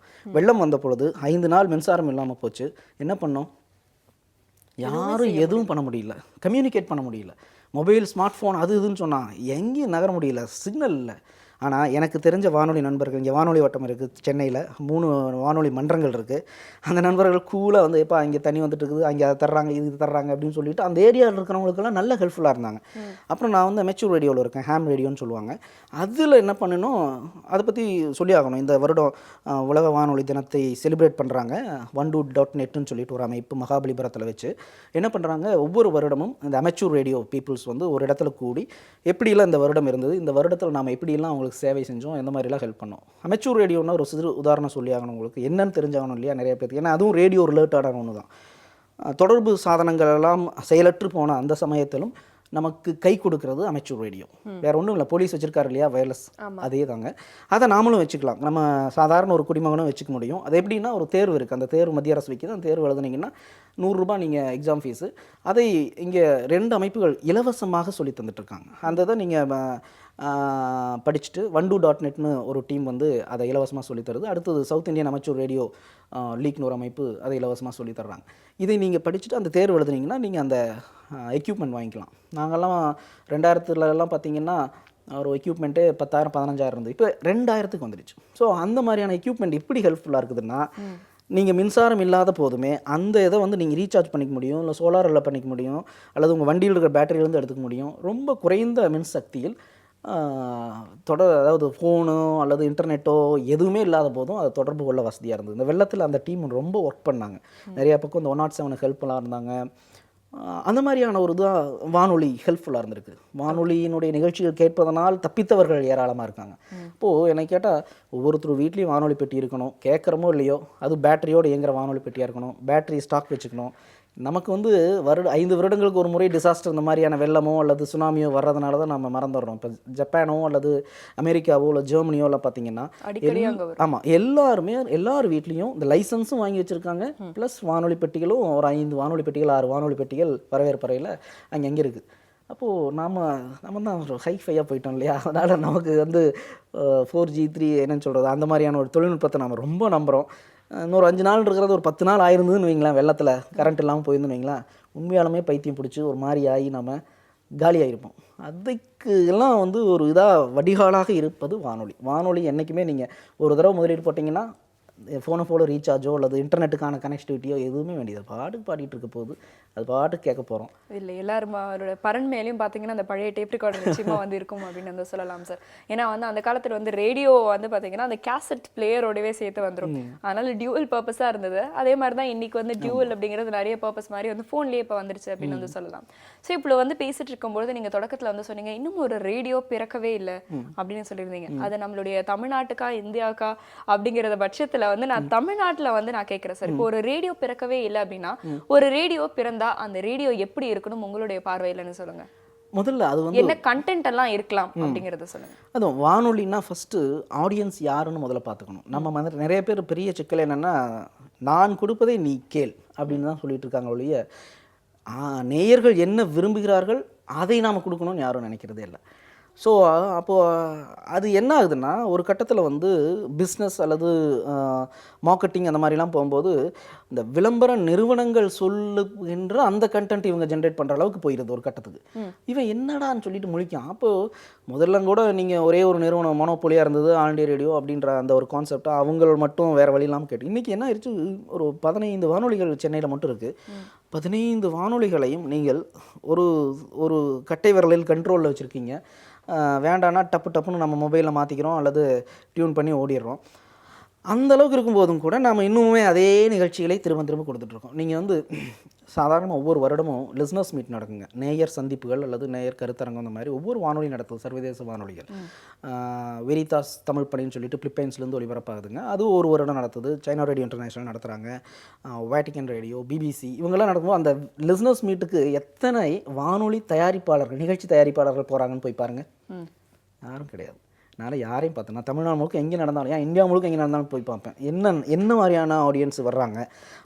Speaker 5: வெள்ளம் வந்த பொழுது 5 நாள் மின்சாரம் இல்லாமல் போச்சு. என்ன பண்ணோம்? யாரும் எதுவும் பண்ண முடியல, கம்யூனிகேட் பண்ண முடியல. மொபைல், ஸ்மார்ட் ஃபோன் அது இதுன்னு சொன்னால் எங்கேயும் நகர முடியல, சிக்னல் இல்லை. ஆனால் எனக்கு தெரிஞ்ச வானொலி நண்பர்கள், இங்கே வானொலி வட்டம் இருக்குது சென்னையில், 3 வானொலி மன்றங்கள் இருக்குது. அந்த நண்பர்கள் கூலாக வந்து எப்போ இங்கே தண்ணி வந்துட்டு இருக்குது, அங்கே அதை தர்றாங்க, இது தர்றாங்க அப்படின்னு சொல்லிட்டு அந்த ஏரியாவில் இருக்கிறவங்களுக்கெல்லாம் நல்ல ஹெல்ப்ஃபுல்லாக இருந்தாங்க. அப்புறம் நான் வந்து மெச்சூர் ரேடியோவில் இருக்கேன், ஹேம் ரேடியோன்னு சொல்லுவாங்க. அதில் என்ன பண்ணணும், அதை பற்றி சொல்லி ஆகணும். இந்த வருடம் உலக வானொலி தினத்தை செலிப்ரேட் பண்ணுறாங்க. OneDoot.netன்னு சொல்லிட்டு ஒரு அமைப்பு மகாபலிபுரத்தில் வச்சு என்ன பண்ணுறாங்க, ஒவ்வொரு வருடமும் இந்த அமெச்சூர் ரேடியோ பீப்புள்ஸ் வந்து ஒரு இடத்துல கூடி எப்படிலாம் இந்த வருடம் இருந்தது, இந்த வருடத்தில் நாம் எப்படிலாம் அவங்களுக்கு சேவை செஞ்சோம், எந்த மாதிரிலாம் ஹெல்ப் பண்ணோம். அமெச்சூர் ரேடியோன்னா ஒரு சிறு உதாரணம் சொல்லி ஆகணும் உங்களுக்கு, என்னன்னு தெரிஞ்சாகணும் இல்லையா நிறைய பேருக்கு. ஏன்னா அதுவும் ரேடியோ ரிலேட்டடான ஒன்று தான். தொடர்பு சாதனங்கள் எல்லாம் செயலற்று போன அந்த சமயத்திலும் நமக்கு கை கொடுக்கறது அமெச்சூர் ரேடியோ. வேற ஒன்றும் இல்லை, போலீஸ் வச்சிருக்காரு இல்லையா வயர்லெஸ், அதே தாங்க. அதை நாமளும் வச்சுக்கலாம், நம்ம சாதாரண ஒரு குடிமகனும் வச்சுக்க முடியும். அது எப்படின்னா ஒரு தேர்வு இருக்குது, அந்த தேர்வு மத்திய அரசு வைக்கிது. அந்த தேர்வு எழுதுனீங்கன்னா 100 ரூபாய் நீங்கள் எக்ஸாம் ஃபீஸு. அதை இங்கே 2 அமைப்புகள் இலவசமாக சொல்லி தந்துட்டுருக்காங்க. அந்த இதை நீங்கள் படிச்சுட்டு OneDoot.netன்னு ஒரு டீம் வந்து அதை இலவசமாக சொல்லித்தருது. அடுத்தது சவுத் இந்தியன் அமெச்சூர் ரேடியோ லீக்னு ஒரு அமைப்பு அதை இலவசமாக சொல்லித்தர்றாங்க. இதை நீங்கள் படிச்சுட்டு அந்த தேர்வு எழுதுனீங்கன்னா நீங்கள் அந்த எக்யூப்மெண்ட் வாங்கிக்கலாம். நாங்கள்லாம் 2000 பார்த்தீங்கன்னா ஒரு எக்யூப்மெண்ட்டே 10,000 15,000 இருந்தது, இப்போ 2000க்கு வந்துடுச்சு. ஸோ அந்த மாதிரியான எக்யூப்மெண்ட் எப்படி ஹெல்ப்ஃபுல்லாக இருக்குதுன்னா, நீங்கள் மின்சாரம் இல்லாத போதுமே அந்த இதை வந்து நீங்கள் ரீசார்ஜ் பண்ணிக்க முடியும், இல்லை சோலாரில் பண்ணிக்க முடியும், அல்லது உங்கள் வண்டியில் இருக்கிற பேட்டரியிலேருந்து எடுத்துக்க முடியும். ரொம்ப குறைந்த மின்சக்தியில் அதாவது ஃபோனோ அல்லது இன்டர்நெட்டோ எதுவுமே இல்லாத போதும் அதை தொடர்பு கொள்ள வசதியாக இருந்தது. இந்த வெள்ளத்தில் அந்த டீம் ரொம்ப ஒர்க் பண்ணாங்க. நிறையா பக்கம் இந்த 107 ஹெல்ப்ஃபுல்லாக இருந்தாங்க. அந்த மாதிரியான ஒரு இதாக வானொலி ஹெல்ப்ஃபுல்லாக இருந்திருக்கு. வானொலியினுடைய நிகழ்ச்சிகள் கேட்பதனால் தப்பித்தவர்கள் ஏராளமாக இருக்காங்க. இப்போது என்னை கேட்டால் ஒவ்வொருத்தரும் வீட்லேயும் வானொலி பெட்டி இருக்கணும், கேட்குறமோ இல்லையோ, அது பேட்டரியோடு இயங்குகிற வானொலி பெட்டியாக இருக்கணும், பேட்டரி ஸ்டாக் வச்சுக்கணும். நமக்கு வந்து 5 வருடங்களுக்கு ஒரு முறை டிசாஸ்டர், இந்த மாதிரியான வெள்ளமோ அல்லது சுனாமியோ வர்றதுனால தான் நம்ம மறந்துடுறோம். இப்போ ஜப்பானோ அல்லது அமெரிக்காவோ இல்லை ஜெர்மனியோ எல்லாம் பார்த்தீங்கன்னா ஆமாம் எல்லார் வீட்லேயும் இந்த லைசன்ஸும் வாங்கி வச்சுருக்காங்க. ப்ளஸ் வானொலி பெட்டிகளும் ஒரு 5 வானொலி பெட்டிகள் 6 வானொலி பெட்டிகள் வரவேற்பறையில் அங்கே இருக்குது. அப்போது நம்ம தான் ஒரு ஹைஃபையாக போயிட்டோம் இல்லையா, அதனால் நமக்கு வந்து 4G 3 என்னன்னு சொல்கிறது, அந்த மாதிரியான ஒரு தொழில்நுட்பத்தை நம்ம ரொம்ப நம்புகிறோம். இன்னொரு 5 நாள் இருக்கிறது ஒரு 10 நாள் ஆயிருந்ததுன்னு வைங்களேன், வெள்ளத்தில் கரண்ட் இல்லாமல் போயிருந்துன்னு வைங்களேன், உண்மையாலுமே பைத்தியம் பிடிச்சி ஒரு மாதிரி ஆகி நம்ம காலியாகிருப்போம். அதுக்கு எல்லாம் வந்து ஒரு இதாக வடிகாலாக இருப்பது வானொலி. வானொலி என்றைக்குமே நீங்கள் ஒரு தடவை முதலீடு போட்டிங்கன்னா ஃபோனோ ரீசார்ஜோ அல்லது இன்டர்நெட்டுக்கான கனெக்டிவிட்டியோ எதுவுமே வேண்டியது, பாட்டுக்கு பாடிட்டு இருக்க போகுது, அது பாட்டுக்கு கேட்க போகிறோம்.
Speaker 1: இல்லை எல்லாரும் அவரோட பரன் மேலேயும் பார்த்தீங்கன்னா அந்த பழைய டேப் ரெக்கார்டர் நிச்சயமா வந்து இருக்கும் அப்படின்னு வந்து சொல்லலாம் சார். ஏன்னா வந்து அந்த காலத்தில் வந்து ரேடியோ வந்து பார்த்தீங்கன்னா அந்த கேசட் பிளேயரோடவே சேர்த்து வந்துடும். அதனால டியூவல் பர்பஸாக இருந்தது. அதே மாதிரி தான் இன்னைக்கு வந்து டியூவல் அப்படிங்கிறது நிறைய பர்பஸ் மாதிரி வந்து ஃபோன்லேயே இப்போ வந்துருச்சு அப்படின்னு வந்து சொல்லலாம். ஸோ இப்போ வந்து பேசிட்டு இருக்கும்போது நீங்கள் தொடக்கத்தில் வந்து சொன்னீங்க இன்னும் ஒரு ரேடியோ பிறக்கவே இல்லை அப்படின்னு சொல்லியிருந்தீங்க. அது நம்மளுடைய தமிழ்நாட்டுக்கா இந்தியாவுக்கா அப்படிங்கிறத பட்சத்தில் வந்து நான் தமிழ்நாட்டில் வந்து நான் கேட்குறேன் சார். இப்போ ஒரு ரேடியோ பிறக்கவே இல்லை அப்படின்னா ஒரு ரேடியோ பிறந்தா அந்த ரேடியோ எப்படி இருக்கணும் உங்களுடைய பார்வையிலன்னு சொல்லுங்க.
Speaker 5: முதல்ல அது வந்து
Speaker 1: என்ன கண்டென்ட் எல்லாம் இருக்கலாம் அப்படிங்கறத சொல்லுங்க.
Speaker 5: அதுவும் வானொலினா ஃபஸ்ட்டு ஆடியன்ஸ் யாருன்னு முதல்ல பார்த்துக்கணும். நம்ம வந்து நிறைய பேர் பெரிய சிக்கல் என்னென்னா, நான் கொடுப்பதை நீ கேள் அப்படின்னு தான் சொல்லிட்டு இருக்காங்க ஒழிய, நேயர்கள் என்ன விரும்புகிறார்கள் அதை நாம் கொடுக்கணும்னு யாரும் நினைக்கிறதே இல்லை. ஸோ அப்போது அது என்ன ஆகுதுன்னா, ஒரு கட்டத்தில் வந்து பிஸ்னஸ் அல்லது மார்க்கெட்டிங் அந்த மாதிரிலாம் போகும்போது இந்த விளம்பர நிறுவனங்கள் சொல்லுகின்ற அந்த கண்டென்ட் இவங்க ஜென்ரேட் பண்ணுற அளவுக்கு போயிடுது ஒரு கட்டத்துக்கு. இவன் என்னடான்னு சொல்லிட்டு முழிக்கான். அப்போது முதல்ல கூட நீங்கள் ஒரே ஒரு நிறுவனம் மோனோபோலியாக இருந்தது ஆல் இண்டியா ரேடியோ அப்படின்ற அந்த ஒரு கான்செப்டை அவங்க மட்டும் வேறு வழி இல்லாமல் கேட்டு, இன்றைக்கி என்ன ஆயிடுச்சு, ஒரு 15 வானொலிகள் சென்னையில் மட்டும் இருக்குது. 15 வானொலிகளையும் நீங்கள் ஒரு ஒரு கட்டை விரலில் கண்ட்ரோலில் வச்சுருக்கீங்க. வேண்டான்னா டப்புன்னு நம்ம மொபைலில் மாற்றிக்கிறோம் அல்லது டியூன் பண்ணி ஓடிடுறோம். அந்த அளவுக்கு இருக்கும்போதும் கூட நாம் இன்னுமே அதே நிகழ்ச்சிகளை திரும்ப கொடுத்துட்ருக்கோம். நீங்கள் வந்து சாதாரணமாக ஒவ்வொரு வருடமும் லிஸ்னர்ஸ் மீட் நடக்குங்க, நேயர் சந்திப்புகள் அல்லது நேயர் கருத்தரங்கம், அந்த மாதிரி ஒவ்வொரு வானொலி நடத்துது, சர்வதேச வானொலிகள். வெரிதாஸ் தமிழ் பணின்னு சொல்லிட்டு பிலிப்பைன்ஸ்லேருந்து ஒளிபரப்பாகுதுங்க, அது ஒரு வருடம் நடத்துது. சைனா ரேடியோ இன்டர்நேஷனல் நடத்துகிறாங்க, வேட்டிக்கன் ரேடியோ, பிபிசி, இவங்கெல்லாம் நடக்கும்போது அந்த லிஸ்னர்ஸ் மீட்டுக்கு எத்தனை வானொலி தயாரிப்பாளர்கள், நிகழ்ச்சி தயாரிப்பாளர்கள் போகிறாங்கன்னு போய் பாருங்கள். யாரும் கிடையாது. அதனால் யாரையும் பார்த்தேன், நான் தமிழ்நாடு முழுக்க எங்கே நடந்தாலும், ஏன் இந்தியா முழுக்க எங்கே நடந்தாலும் போய் பார்ப்பேன். என்ன மாதிரியான ஆடியன்ஸ் வர்றாங்க,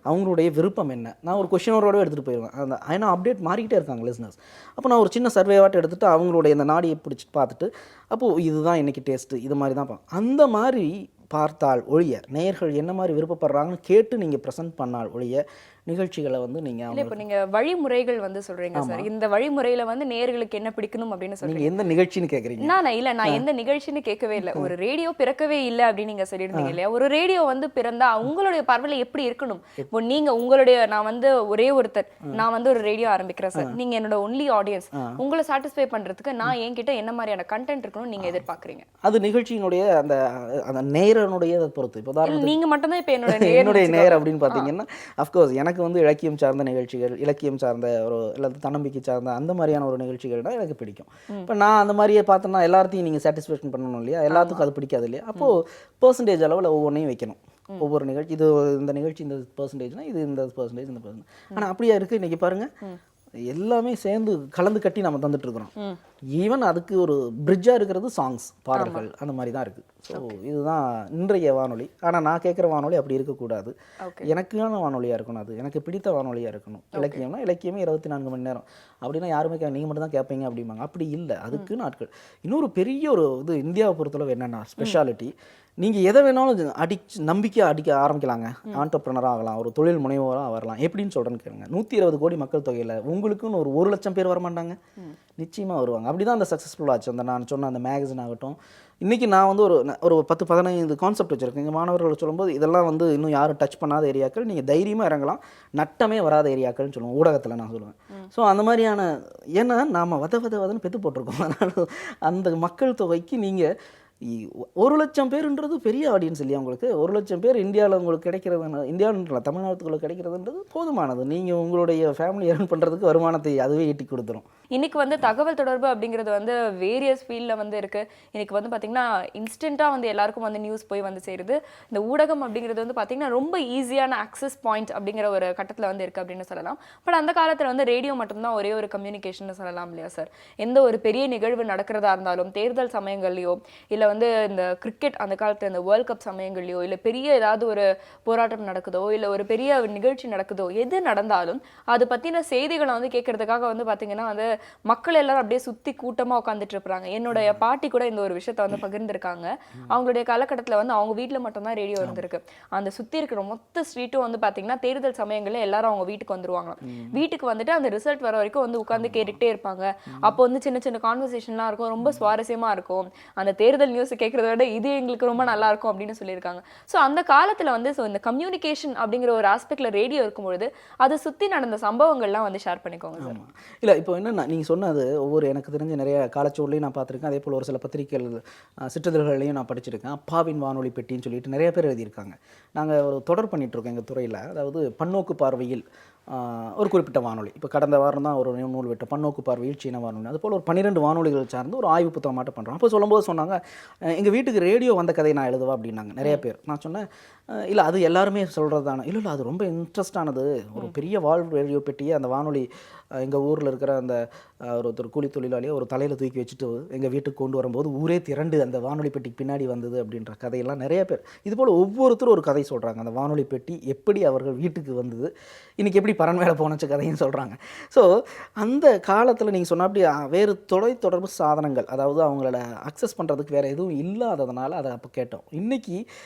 Speaker 5: அவங்களுடைய விருப்பம் என்ன. நான் ஒரு கொஷினோட எடுத்துகிட்டு போயிடுவேன். அந்த ஏன்னா அப்டேட் மாறிக்கிட்டே இருக்காங்க லிஸ்னர்ஸ். அப்போ நான் ஒரு சின்ன சர்வேவாட்டு எடுத்துகிட்டு அவங்களுடைய இந்த நாடியை பிடிச்சிட்டு பார்த்துட்டு, அப்போது இதுதான் இன்றைக்கி டேஸ்ட்டு, இது மாதிரி தான் அந்த மாதிரி பார்த்தால் ஒழிய, நேயர்கள் என்ன மாதிரி விருப்பப்படுறாங்கன்னு கேட்டு நீங்கள் ப்ரெசென்ட் பண்ணால் ஒழிய நிகழ்ச்சிகளை வந்து நீங்கள்
Speaker 1: இப்போ நீங்கள் வழிமுறைகள் வந்து சொல்கிறீங்க சார். இந்த வழிமுறையில் வந்து நேயர்களுக்கு என்ன பிடிக்கணும் அப்படின்னு சொல்றீங்க.
Speaker 5: எந்த நிகழ்ச்சின்னு கேட்குறீங்க?
Speaker 1: நான் எந்த நிகழ்ச்சின்னு கேட்கவே இல்லை. ஒரு ரேடியோ பிறக்கவே இல்லை அப்படின்னு நீங்கள் சொல்லியிருந்தீங்க இல்லையா. ஒரு ரேடியோ வந்து பிறந்தா உங்களுடைய பார்வையில் எப்படி இருக்கணும்? இப்போ நீங்கள் உங்களுடைய, நான் வந்து ஒரே ஒருத்தர், நான் வந்து ஒரு ரேடியோ ஆரம்பிக்கிறேன் சார், நீங்கள் என்னோட ஒன்லி ஆடியன்ஸ், உங்களை சாட்டிஸ்ஃபை பண்ணுறதுக்கு நான் என்கிட்ட என்ன மாதிரியான கண்டென்ட் இருக்கணும்னு நீங்கள் எதிர்பார்க்குறீங்க?
Speaker 5: அது நிகழ்ச்சியினுடைய அந்த அந்த நேரனுடைய பொறுத்து. இப்போ
Speaker 1: நீங்கள் மட்டும்தான் இப்போ
Speaker 5: என்னுடைய நேர் அப்படின்னு பார்த்தீங்கன்னா, அஃப்கோர்ஸ் எனக்கு வந்து இலக்கியம் சார்ந்த நிகழ்ச்சிகள், இலக்கியம் சார்ந்த ஒரு அல்லது தன்னம்பிக்கை சார்ந்த அந்த மாதிரியான ஒரு நிகழ்ச்சிகள் தான் எனக்கு பிடிக்கும். இப்போ நான் அந்த மாதிரியே பார்த்தோன்னா எல்லாத்தையும் நீங்கள் சாட்டிஸ்ஃபேக்ஷன் பண்ணணும் இல்லையா, எல்லாத்துக்கும் அது பிடிக்காது இல்லையா. அப்போது பெர்சன்டேஜ் அளவில் ஒவ்வொன்றையும் வைக்கணும். ஒவ்வொரு நிகழ்ச்சி, இது இந்த நிகழ்ச்சி இந்த பெர்சன்டேஜ்னா இது இந்த பெர்சன்டேஜ் இந்த பெர்சன்டேஜ். ஆனால் அப்படியா இருக்குது இன்றைக்கி பாருங்கள், எல்லாமே சேர்ந்து கலந்து கட்டி நம்ம தந்துட்டு இருக்கிறோம். ஈவன் அதுக்கு ஒரு பிரிட்ஜாக இருக்கிறது சாங்ஸ், பாடல்கள், அந்த மாதிரி தான் இருக்குது. ஸோ இதுதான் இன்றைய வானொலி. ஆனால் நான் கேட்குற வானொலி அப்படி இருக்கக்கூடாது. எனக்கான வானொலியாக இருக்கணும், அது எனக்கு பிடித்த வானொலியாக இருக்கணும். இலக்கியம்னா இலக்கியமே 24 மணி நேரம் அப்படின்னா யாருமே நீங்கள் மட்டும் தான் கேட்பீங்க அப்படிம்பாங்க. அப்படி இல்லை, அதுக்கு நாட்கள். இன்னொரு பெரிய ஒரு இது இந்தியாவை பொறுத்தளவு என்னென்னா ஸ்பெஷாலிட்டி, நீங்கள் எதை வேணாலும் நம்பிக்கை ஆரம்பிக்கலாங்க. ஆண்டர்ப்ரனராக ஆகலாம், ஒரு தொழில் முனைவோராக வரலாம். எப்படின்னு சொல்கிறேன்னு கேளுங்க. 120 கோடி மக்கள் தொகையில் உங்களுக்குன்னு ஒரு 1 லட்சம் பேர் வரமாட்டாங்க? நிச்சயமாக வருவாங்க. அப்படி தான் அந்த சக்ஸஸ்ஃபுல் ஆச்சு. அந்த நான் சொன்ன அந்த மேகசின் ஆகட்டும். இன்றைக்கி நான் வந்து ஒரு 10-15 கான்செப்ட் வச்சுருக்கேன். எங்கள் மாணவர்கள் சொல்லும்போது இதெல்லாம் வந்து இன்னும் யாரும் டச் பண்ணாத ஏரியாக்கள், நீங்கள் தைரியமாக இறங்கலாம், நட்டமே வராத ஏரியாக்கள்னு சொல்லுவோம் ஊடகத்தில் நான் சொல்லுவேன். ஸோ அந்த மாதிரியான, ஏன்னா நாம் வதன்னு பெற்று போட்டிருக்கோம். அதனால் அந்த மக்கள் தொகைக்கு நீங்கள் 1 லட்சம் பேருன்றது பெரிய ஆடியன்ஸ் இல்லையா உங்களுக்கு. 1 லட்சம் பேர் இந்தியாவில் உங்களுக்கு கிடைக்கிறது, இந்தியாவில் தமிழ்நாட்டுக்குள்ளே கிடைக்கிறதுன்றது போதுமானது. நீங்கள் உங்களுடைய ஃபேமிலி ஏர்ன் பண்ணுறதுக்கு வருமானத்தை அதுவே ஈட்டி கொடுத்துரும்.
Speaker 1: இன்னைக்கு வந்து தகவல் தொடர்பு அப்படிங்கிறது வந்து வேரியஸ் ஃபீல்டில் வந்து இருக்குது. இன்னைக்கு வந்து பார்த்திங்கன்னா இன்ஸ்டண்ட்டாக வந்து எல்லாருக்கும் வந்து நியூஸ் போய் வந்து சேருது. இந்த ஊடகம் அப்படிங்கிறது வந்து பார்த்திங்கன்னா ரொம்ப ஈஸியான அக்சஸ் பாயிண்ட் அப்படிங்கிற ஒரு கட்டத்தில் வந்து இருக்குது அப்படின்னு சொல்லலாம். பட் அந்த காலத்தில் வந்து ரேடியோ மட்டும்தான் ஒரே ஒரு கம்யூனிகேஷன் சொல்லலாம் இல்லையா சார். எந்த ஒரு பெரிய நிகழ்வு நடக்கிறதா இருந்தாலும், தேர்தல் சமயங்கள்லையோ, இல்லை வந்து இந்த கிரிக்கெட் அந்த காலத்தில் இந்த வேர்ல்ட் கப் சமயங்கள்லையோ, இல்லை பெரிய ஏதாவது ஒரு போராட்டம் நடக்குதோ, இல்லை ஒரு பெரிய நிகழ்ச்சி நடக்குதோ, எது நடந்தாலும் அது பற்றின செய்திகளை வந்து கேட்கறதுக்காக வந்து பார்த்திங்கன்னா வந்து மக்கள் எல்லாரும் அப்படியே சுத்தி கூட்டமா உட்காந்துட்டு இருப்பாங்க. என்னுடைய பாட்டி கூட இந்த ஒரு விஷயத்த வந்து பகிர்ந்திருக்காங்க. அவங்களுடைய காலகட்டத்துல வந்து அவங்க வீட்டுல மட்டும்தான் ரேடியோ இருந்திருக்கு. அந்த சுத்தி இருக்கிற மொத்த ஸ்ட்ரீட்டும் வந்து பாத்தீங்கன்னா தேர்தல் சமயங்கள்ல எல்லாரும் அவங்க வீட்டுக்கு வந்துருவாங்க. வீட்டுக்கு வந்துட்டு அந்த ரிசல்ட் வர வரைக்கும் வந்து உட்காந்து கேட்டுக்கிட்டே இருப்பாங்க. அப்போ வந்து சின்ன சின்ன கான்வர்சேஷன்லாம் இருக்கும், ரொம்ப சுவாரஸ்யமா இருக்கும். அந்த தேர்தல் நியூஸ் கேட்கறத விட இது எங்களுக்கு ரொம்ப நல்லா இருக்கும் அப்படின்னு சொல்லியிருக்காங்க. ஸோ அந்த காலத்துல வந்து இந்த கம்யூனிகேஷன் அப்படிங்கிற ஒரு ஆஸ்பெக்ட்ல ரேடியோ இருக்கும்பொழுது அதை சுத்தி நடந்த சம்பவங்கள்லாம் வந்து ஷேர் பண்ணிக்கோங்க சார்.
Speaker 5: இல்லை இப்போ என்னென்னா நீங்கள் சொன்னது ஒவ்வொரு எனக்கு தெரிஞ்ச நிறைய காலச்சோர்லையும் நான் பார்த்துருக்கேன். அதே போல் ஒரு சில பத்திரிகைகள் சிற்றிதழ்களையும் நான் படிச்சிருக்கேன். அப்பாவின் வானொலி பெட்டின்னு சொல்லிட்டு நிறைய பேர் எழுதியிருக்காங்க. நாங்கள் ஒரு தொடர் பண்ணிகிட்ருக்கோம் எங்கள் துறையில். அதாவது பன்னோக்கு பார்வையில் ஒரு குறிப்பிட்ட வானொலி. இப்போ கடந்த வாரம் தான் ஒரு நூல் விட்ட பன்னோக்கு பார்வையில் சீன வானொலி. அதுபோல் ஒரு 12 வானொலிகள் சார்ந்து ஒரு ஆய்வு புத்தகம் மட்டும் பண்ணுறோம். அப்போ சொல்லும்போது சொன்னாங்க, எங்கள் வீட்டுக்கு ரேடியோ வந்த கதையை நான் எழுதுவா அப்படின்னாங்க நிறைய பேர். நான் சொன்னேன், இல்லை அது எல்லாருமே சொல்கிறது தானே. இல்லை அது ரொம்ப இன்ட்ரெஸ்டானது. ஒரு பெரிய ரேடியோ பெட்டியை அந்த வானொலி எங்கள் ஊரில் இருக்கிற அந்த ஒருத்தர் கூலி தொழிலாளியை ஒரு தலையில் தூக்கி வச்சுட்டு எங்கள் வீட்டுக்கு கொண்டு வரும்போது ஊரே திரண்டு அந்த வானொலி பெட்டிக்கு பின்னாடி வந்தது அப்படின்ற கதையெல்லாம் நிறைய பேர். இதுபோல் ஒவ்வொருத்தரும் ஒரு கதை சொல்கிறாங்க. அந்த வானொலி பெட்டி எப்படி அவர்கள் வீட்டுக்கு வந்தது, இன்றைக்கி எப்படி பரன் மேலே போனச்சு கதையும் சொல்கிறாங்க. ஸோ அந்த காலத்தில் நீங்கள் சொன்ன அப்படி வேறு தொலைத்தொடர்பு சாதனங்கள், அதாவது அவங்கள அக்சஸ் பண்ணுறதுக்கு வேறு எதுவும் இல்லாததுனால அதை அப்போ கேட்டோம். இன்றைக்கி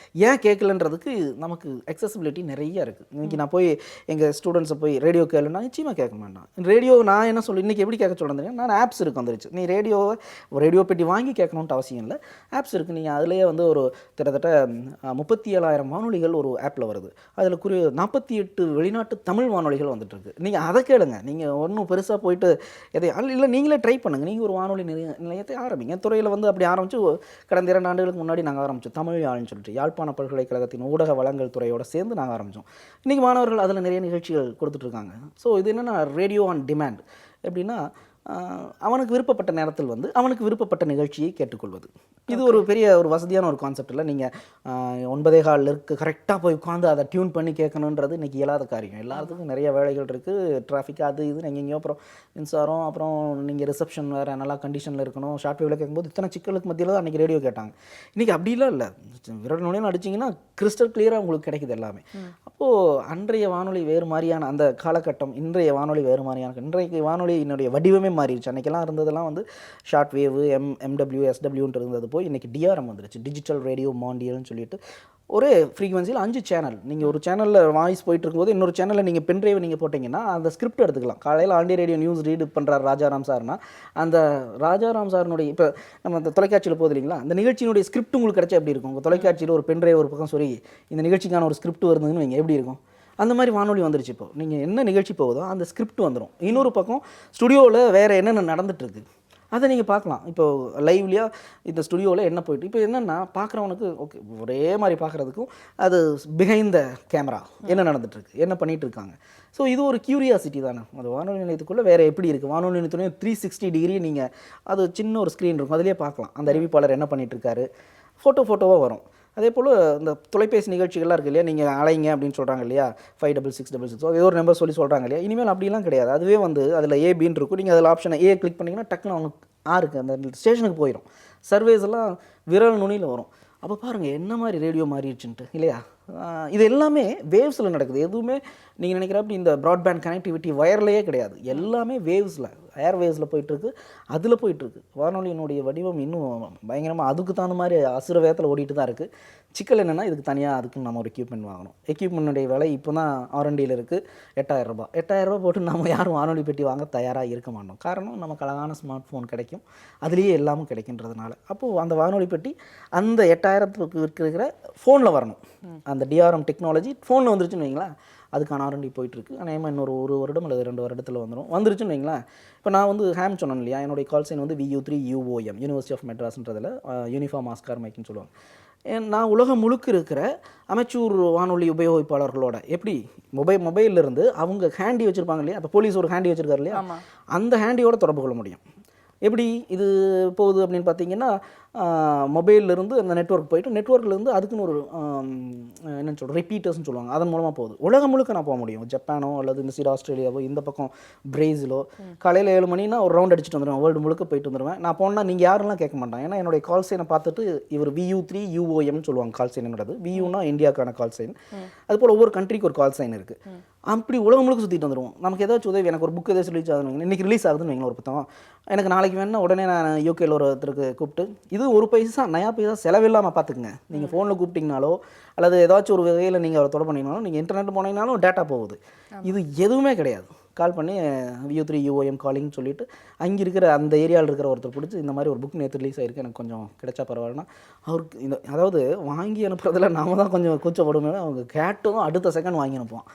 Speaker 5: ஏன் கேட்கலன்றதுக்கு நமக்கு அக்சசிபிலிட்டி நிறைய இருக்குது. இன்றைக்கி நான் போய் எங்கள் ஸ்டூடெண்ட்ஸை போய் ரேடியோ கேளுன்னா நிச்சயமாக கேட்க மாட்டான். ரேடியோ நான் என்ன சொல்லி இன்றைக்கி எப்படி கேட்க சொல்கிறேன், நான் ஆப்ஸ் இருக்கு வந்துருச்சு. நீ ரேடியோ பெட்டி வாங்கி கேட்கணுன்ட்டு அவசியம் இல்லை, ஆப்ஸ் இருக்குது. நீங்கள் அதிலேயே வந்து ஒரு கிட்டத்தட்ட 37,000 வானொலிகள் ஒரு ஆப்பில் வருது. அதில் 48 வெளிநாட்டு தமிழ் வானொலிகள் வந்துட்டுருக்கு. நீங்கள் அதை கேளுங்க. நீங்கள் ஒன்றும் பெருசாக போயிட்டு இல்லை நீங்களே ட்ரை பண்ணுங்கள். நீங்கள் ஒரு வானொலி நிலையத்தை ஆரம்பிங்க. துறையில் வந்து அப்படி ஆரம்பித்து கடந்த 2 ஆண்டுகளுக்கு முன்னாடி நாங்கள் ஆரம்பித்தோம். தமிழ் யாழ்னு சொல்லிட்டு யாழ்ப்பாண பல்கலைக்கழகத்தின் ஊடக வளங்கள் துறையோடு சேர்ந்து நாங்கள் ஆரம்பித்தோம். இன்றைக்கி மாணவர்கள் அதில் நிறைய நிகழ்ச்சிகள் கொடுத்துட்ருக்காங்க. ஸோ இது என்னென்னா ரேடியோ ஆன் டிமாண்ட். எப்படின்னா அவனுக்கு விருப்பப்பட்ட நேரத்தில் வந்து அவனுக்கு விருப்பப்பட்ட நிகழ்ச்சியை கேட்டுக்கொள்வது. இது ஒரு பெரிய ஒரு வசதியான ஒரு கான்செப்ட் இல்லை. நீங்கள் 9:15 கரெக்டாக போய் உட்காந்து அதை டியூன் பண்ணி கேட்கணுன்றது இன்றைக்கி இயலாத காரியம். எல்லாத்துக்கும் நிறைய வேலைகள் இருக்குது, டிராஃபிக் அது இது எங்கெங்கேயோ, அப்புறம் மின்சாரம், அப்புறம் நீங்கள் ரிசப்ஷன் வேறு நல்லா கண்டிஷனில் இருக்கணும். ஷார்ட் வேவில் கேட்கும்போது இத்தனை சிக்கலுக்கு மத்தியில் தான் அன்றைக்கி ரேடியோ கேட்டாங்க. இன்றைக்கி அப்படிலாம் இல்லை, விரல் நுழைன்னு அடிச்சிங்கன்னா கிறிஸ்டல் கிளியராக உங்களுக்கு கிடைக்குது எல்லாமே. அப்போது அன்றைய வானொலி வேறு மாதிரியான அந்த காலகட்டம், இன்றைய வானொலி வேறு மாதிரியான. இன்றைக்கு வானொலி என்னுடைய வடிவமே மாறிடுச்சு. அன்றைக்கெல்லாம் இருந்ததெல்லாம் வந்து ஷார்ட் வேவு, எம்டபிள்யூ, எஸ்டபிள்யூன்ட்டு இருந்தது போய் இன்றைக்கி டிஆர்எம் வந்துருச்சு, டிஜிட்டல் ரேடியோ மாண்டியல்னு சொல்லிட்டு. ஒரே ஃப்ரீக்வன்சியில் 5 சேனல். நீங்கள் ஒரு சேனலில் வாய்ஸ் போயிட்டு இருக்கும்போது இன்னொரு சேனலில் நீங்கள் பென்ட்ரைவ் நீங்கள் போட்டிங்கன்னா அந்த ஸ்கிரிப்ட் எடுத்துக்கலாம். காலையில் ஆண்டி ரேடியோ நியூஸ் ரீடு பண்ணுறார் ராஜாராம் சார்னா, அந்த ராஜாராம் சார்னுடைய இப்போ நம்ம அந்த தொலைக்காட்சியில் போகுது இல்லைங்களா, அந்த நிகழ்ச்சியினுடைய ஸ்கிரிப்ட் உங்களுக்கு கிடச்சா எப்படி இருக்கும்? உங்கள் தொலைக்காட்சியில் ஒரு பென்ட்ரைவ் ஒரு பக்கம் சொல்லி இந்த நிகழ்ச்சிக்கான ஒரு ஸ்கிரிப்ட் வருதுன்னு வைங்க, எப்படி இருக்கும்? அந்த மாதிரி வானொலி வந்துருச்சு. இப்போ நீங்கள் என்ன நிகழ்ச்சி போகுதோ அந்த ஸ்கிரிப்ட் வந்துடும். இன்னொரு பக்கம் ஸ்டுடியோவில் வேறு என்னென்ன நடந்துகிட்ருக்கு அதை நீங்கள் பார்க்கலாம். இப்போது லைவ்லியாக இந்த ஸ்டுடியோவில் என்ன போயிட்டு இப்போ என்னென்னா பார்க்குறவனுக்கு ஓகே ஒரே மாதிரி பார்க்குறதுக்கும் அது பிஹைண்ட் த கேமரா என்ன நடந்துகிட்ருக்கு, என்ன பண்ணிகிட்ருக்காங்க. ஸோ இது ஒரு க்யூரியாசிட்டி தானே. அது வானொலி நிலையத்துக்குள்ளே வேறு எப்படி இருக்குது, வானொலி நிலையத்துலேயும் 360 டிகிரி நீங்கள் அது சின்ன ஒரு ஸ்க்ரீன் இருக்கும், அதிலே பார்க்கலாம் அந்த அறிவிப்பாளர் என்ன பண்ணிகிட்ருக்காரு. ஃபோட்டோவாக வரும். அதே போல் இந்த தொலைபேசி நிகழ்ச்சிகள்லாம் இருக்குது இல்லையா, நீங்கள் அலைங்க அப்படின்னு சொல்கிறாங்க இல்லையா, 5666 ஏதோ ஒரு நம்பர் சொல்கிறாங்க இல்லையா. இனிமேல் அப்படிலாம் கிடையாது. அதுவே வந்து அதில் ஏபின்னு இருக்கும். நீங்கள் அதில் ஆப்ஷனை ஏ கிளிக் பண்ணிங்கன்னா டக்குன்னு அவனுக்கு இருக்குது அந்த ஸ்டேஷனுக்கு போயிடும். சர்வேஸ் எல்லாம் விரல் நுனியில் வரும். அப்போ பாருங்கள் என்ன மாதிரி ரேடியோ மாறிடுச்சுன்ட்டு இல்லையா. இது எல்லாமே வேவ்ஸில் நடக்குது. எதுவுமே நீங்கள் நினைக்கிற அப்படி இந்த ப்ராட்பேண்ட் கனெக்டிவிட்டி வயர்லேயே கிடையாது. எல்லாமே வேவ்ஸில், ஏர்வேஸில் போயிட்டுருக்கு, அதில் போயிட்டுருக்கு. வானொலியினுடைய வடிவம் இன்னும் பயங்கரமாக அதுக்கு தகுந்த மாதிரி அசுர வேகத்தில் ஓடிட்டு தான் இருக்குது. சிக்கல் என்னென்னா இதுக்கு தனியாக அதுக்கு நம்ம ஒரு எக்யூப்மெண்ட் வாங்கணும். எக்யூப்மெண்ட்டுடைய விலை இப்போ தான் R&Dயில் இருக்குது 8,000 ரூபாய். 8,000 ரூபாய் போட்டு நம்ம யாரும் வானொலி பெட்டி வாங்க தயாராக இருக்க மாட்டோம். காரணம் நமக்கு அழகான ஸ்மார்ட் ஃபோன் கிடைக்கும், அதுலேயே எல்லாமும் கிடைக்கின்றதுனால. அப்போது அந்த வானொலி பெட்டி அந்த 8,000க்கு இருக்கிற ஃபோனில் வரணும். அந்த டிஆர்எம் டெக்னாலஜி ஃபோனில் வந்துருச்சுன்னு வைங்களேன், அதுக்கான R&D போயிட்டுருக்கு. ஆனால் இன்னொரு 1 வருடம் அல்லது 2 வருடத்தில் வந்துருச்சுன்னு வைங்களேன். இப்போ நான் வந்து ஹேம் சொன்னேன் இல்லையா, என்னுடைய கால் சைன் வந்து VU3UOM, யூனிவர்சிட்டி ஆஃப் மெட்ராஸ்ன்றதில் யூனிஃபார்ம் ஆஸ்கார் மைக்குன்னு சொல்லுவாங்க. நான் உலகம் முழுக்க இருக்கிற அமைச்சூர் வானொலி உபயோகிப்பாளர்களோட எப்படி மொபைலிருந்து அவங்க ஹேண்டி வச்சுருப்பாங்க இல்லையா, இப்போ போலீஸ் ஒரு ஹேண்டி வச்சுருக்காரு இல்லையா, அந்த ஹேண்டியோட தொடர்பு கொள்ள முடியும். எப்படி இது போகுது அப்படின்னு பார்த்தீங்கன்னா, மொபைல்லேருந்து அந்த நெட்வொர்க் போயிட்டு நெட்வொர்க்லேருந்து அதுக்குன்னு ஒரு என்னென்னு சொல்கிறோம் ரிப்பீட்டர்ஸ்னு சொல்லுவாங்க, அதன் மூலமாக போகுது. உலகம் முழுக்க நான் போக முடியும். ஜப்பானோ அல்லது இந்த சைடு ஆஸ்திரேலியாவோ, இந்த பக்கம் பிரேசிலோ, காலையில் 7 மணினா ஒரு ரவுண்ட் அடிச்சுட்டு வந்துடுவேன், வேர்ல்டு முழுக்க போயிட்டு வந்துடுவேன். நான் போனால் நீங்கள் யாரெல்லாம் கேட்க மாட்டாங்க. ஏன்னா என்னுடைய கால் சைனை பார்த்துட்டு இவர் VU3 UOM சொல்லுவாங்க கால் சைன் என்னோடது. VUனா இந்தியாவுக்கான கால் சைன். அதுபோல் ஒவ்வொரு கண்ட்ரிக்கு ஒரு கால் சைன் இருக்குது. அப்படி உலகம் முழுக்க சுற்றிட்டு வந்துடுவோம். நமக்கு ஏதாச்சும் உதவி, எனக்கு ஒரு புக் எதாவது ரிலீஸ் ஆகுதுன்னு, இன்றைக்கி ரிலீஸ் ஆகுதுன்னு வைங்களேன் ஒரு புத்தகம், எனக்கு நாளைக்கு வேணுன்னா உடனே நான் யூகேல ஒருத்தருக்கு கூப்பிட்டு, இது ஒரு பைசா நயா பைசா செலவில்லாமல் பார்த்துக்குங்க. நீங்கள் ஃபோனில் கூப்பிட்டிங்கனாலோ அல்லது ஏதாச்சும் ஒரு வகையில் நீங்கள் அவரை தொடர்பு பண்ணிங்கனாலும், நீங்கள் இன்டர்நெட் போனீங்கனாலும் டேட்டா போகுது. இது எதுவுமே கிடையாது. கால் பண்ணி VU3 UOM காலிங்னு சொல்லிவிட்டு அங்கே இருக்கிற அந்த ஏரியாவில் இருக்கிற ஒருத்தர் பிடிச்சி, இந்த மாதிரி ஒரு புக் நேற்று ரிலீஸ் ஆகிருக்கு, எனக்கு கொஞ்சம் கிடைச்சா பரவாயில்லனா அவருக்கு இந்த அதாவது வாங்கி அனுப்புறதுல நாம தான் கொஞ்சம் கூச்சப்படுமே, அவங்க கேட்டதும் அடுத்த செகண்ட் வாங்கி அனுப்புவான்.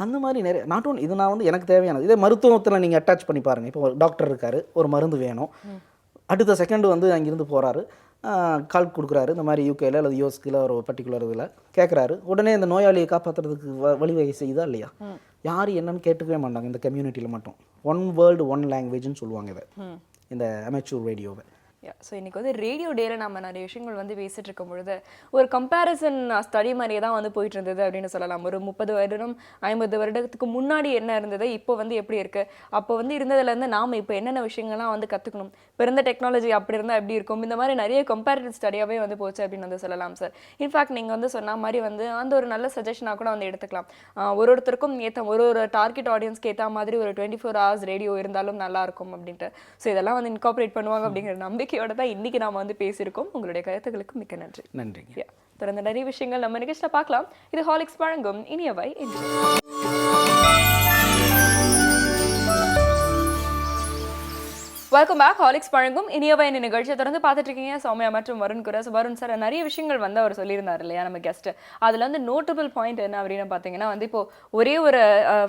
Speaker 5: அந்த மாதிரி நிறைய நாட் ஒன் இது நான் வந்து எனக்கு தேவையானது. இதே மருத்துவத்தில் நீங்கள் அட்டாச் பண்ணி பாருங்கள். இப்போ ஒரு டாக்டர் இருக்கார், ஒரு மருந்து வேணும், அடுத்த செகண்ட் வந்து அங்கேருந்து போகிறாரு, கால் கொடுக்குறாரு, இந்த மாதிரி யூகேல அல்லது யூஎஸ்கில் ஒரு பர்டிகுலர் இதில் கேட்குறாரு, உடனே இந்த நோயாளியை காப்பாற்றுறதுக்கு வழிவகை செய்யுதா இல்லையா? யார் என்னன்னு கேட்டுக்கவே மாட்டாங்க இந்த கம்யூனிட்டியில் மட்டும். ஒன் வேர்ல்டு ஒன் லாங்குவேஜ்னு சொல்லுவாங்க இதை, இந்த அமெச்சூர் ரேடியோவை.
Speaker 1: ஸோ இன்றைக்கி வந்து ரேடியோ டேல நம்ம நிறைய விஷயங்கள் வந்து பேசிகிட்டு இருக்கும் பொழுது ஒரு கம்பேரிசன் ஸ்டடி மாதிரியே தான் வந்து போயிட்டு இருந்தது அப்படின்னு சொல்லலாம். ஒரு 30 வருடம் 50 வருடத்துக்கு முன்னாடி என்ன இருந்தது, இப்போ வந்து எப்படி இருக்குது, அப்போ வந்து இருந்ததுலேருந்து நாம் இப்போ என்னென்ன விஷயங்கள்லாம் வந்து கற்றுக்கணும், இப்போ இருந்த டெக்னாலஜி அப்படி இருந்தால் எப்படி இருக்கும், இந்த மாதிரி நிறைய கம்பேரிட்டிவ் ஸ்டடியாகவே வந்து போச்சு அப்படின்னு வந்து சொல்லலாம் சார். இன்ஃபேக்ட் நீங்கள் வந்து சொன்ன மாதிரி வந்து அந்த ஒரு நல்ல சஜஷனாக கூட வந்து எடுத்துக்கலாம். ஒருத்தருக்கும் ஏற்ற ஒரு டார்கெட் ஆடியன்ஸ்க்கு ஏற்ற மாதிரி ஒரு 24 hours ரேடியோ இருந்தாலும் நல்லாயிருக்கும் அப்படின்ட்டு. ஸோ இதெல்லாம் வந்து இன்கார்பரேட் பண்ணுவாங்க அப்படிங்கிற நம்பிக்கையோட தான் இன்னைக்கு நாம வந்து பேசியிருக்கோம். உங்களுடைய கருத்துக்களுக்கு மிக்க நன்றி.
Speaker 5: நன்றி.
Speaker 1: தொடர்ந்து நிறைய விஷயங்கள் நம்ம நிகழ்ச்சியில் பார்க்கலாம். இது ஹாலிக்ஸ் வழங்கும் இனியவை என்று. Welcome back. ஹாலிக்ஸ் வழங்கும் இனியவை என்ற நிகழ்ச்சியை தொடர்ந்து பார்த்துட்டு இருக்கீங்க. சௌமியா மற்றும் வருண் குரஸ். வருண் சார் நிறைய விஷயங்கள் வந்து அவர் சொல்லியிருந்தார் இல்லையா நம்ம கெஸ்ட். அதில் வந்து நோட்டபிள் பாயிண்ட் என்ன அப்படின்னு பார்த்தீங்கன்னா வந்து இப்போ ஒரே ஒரு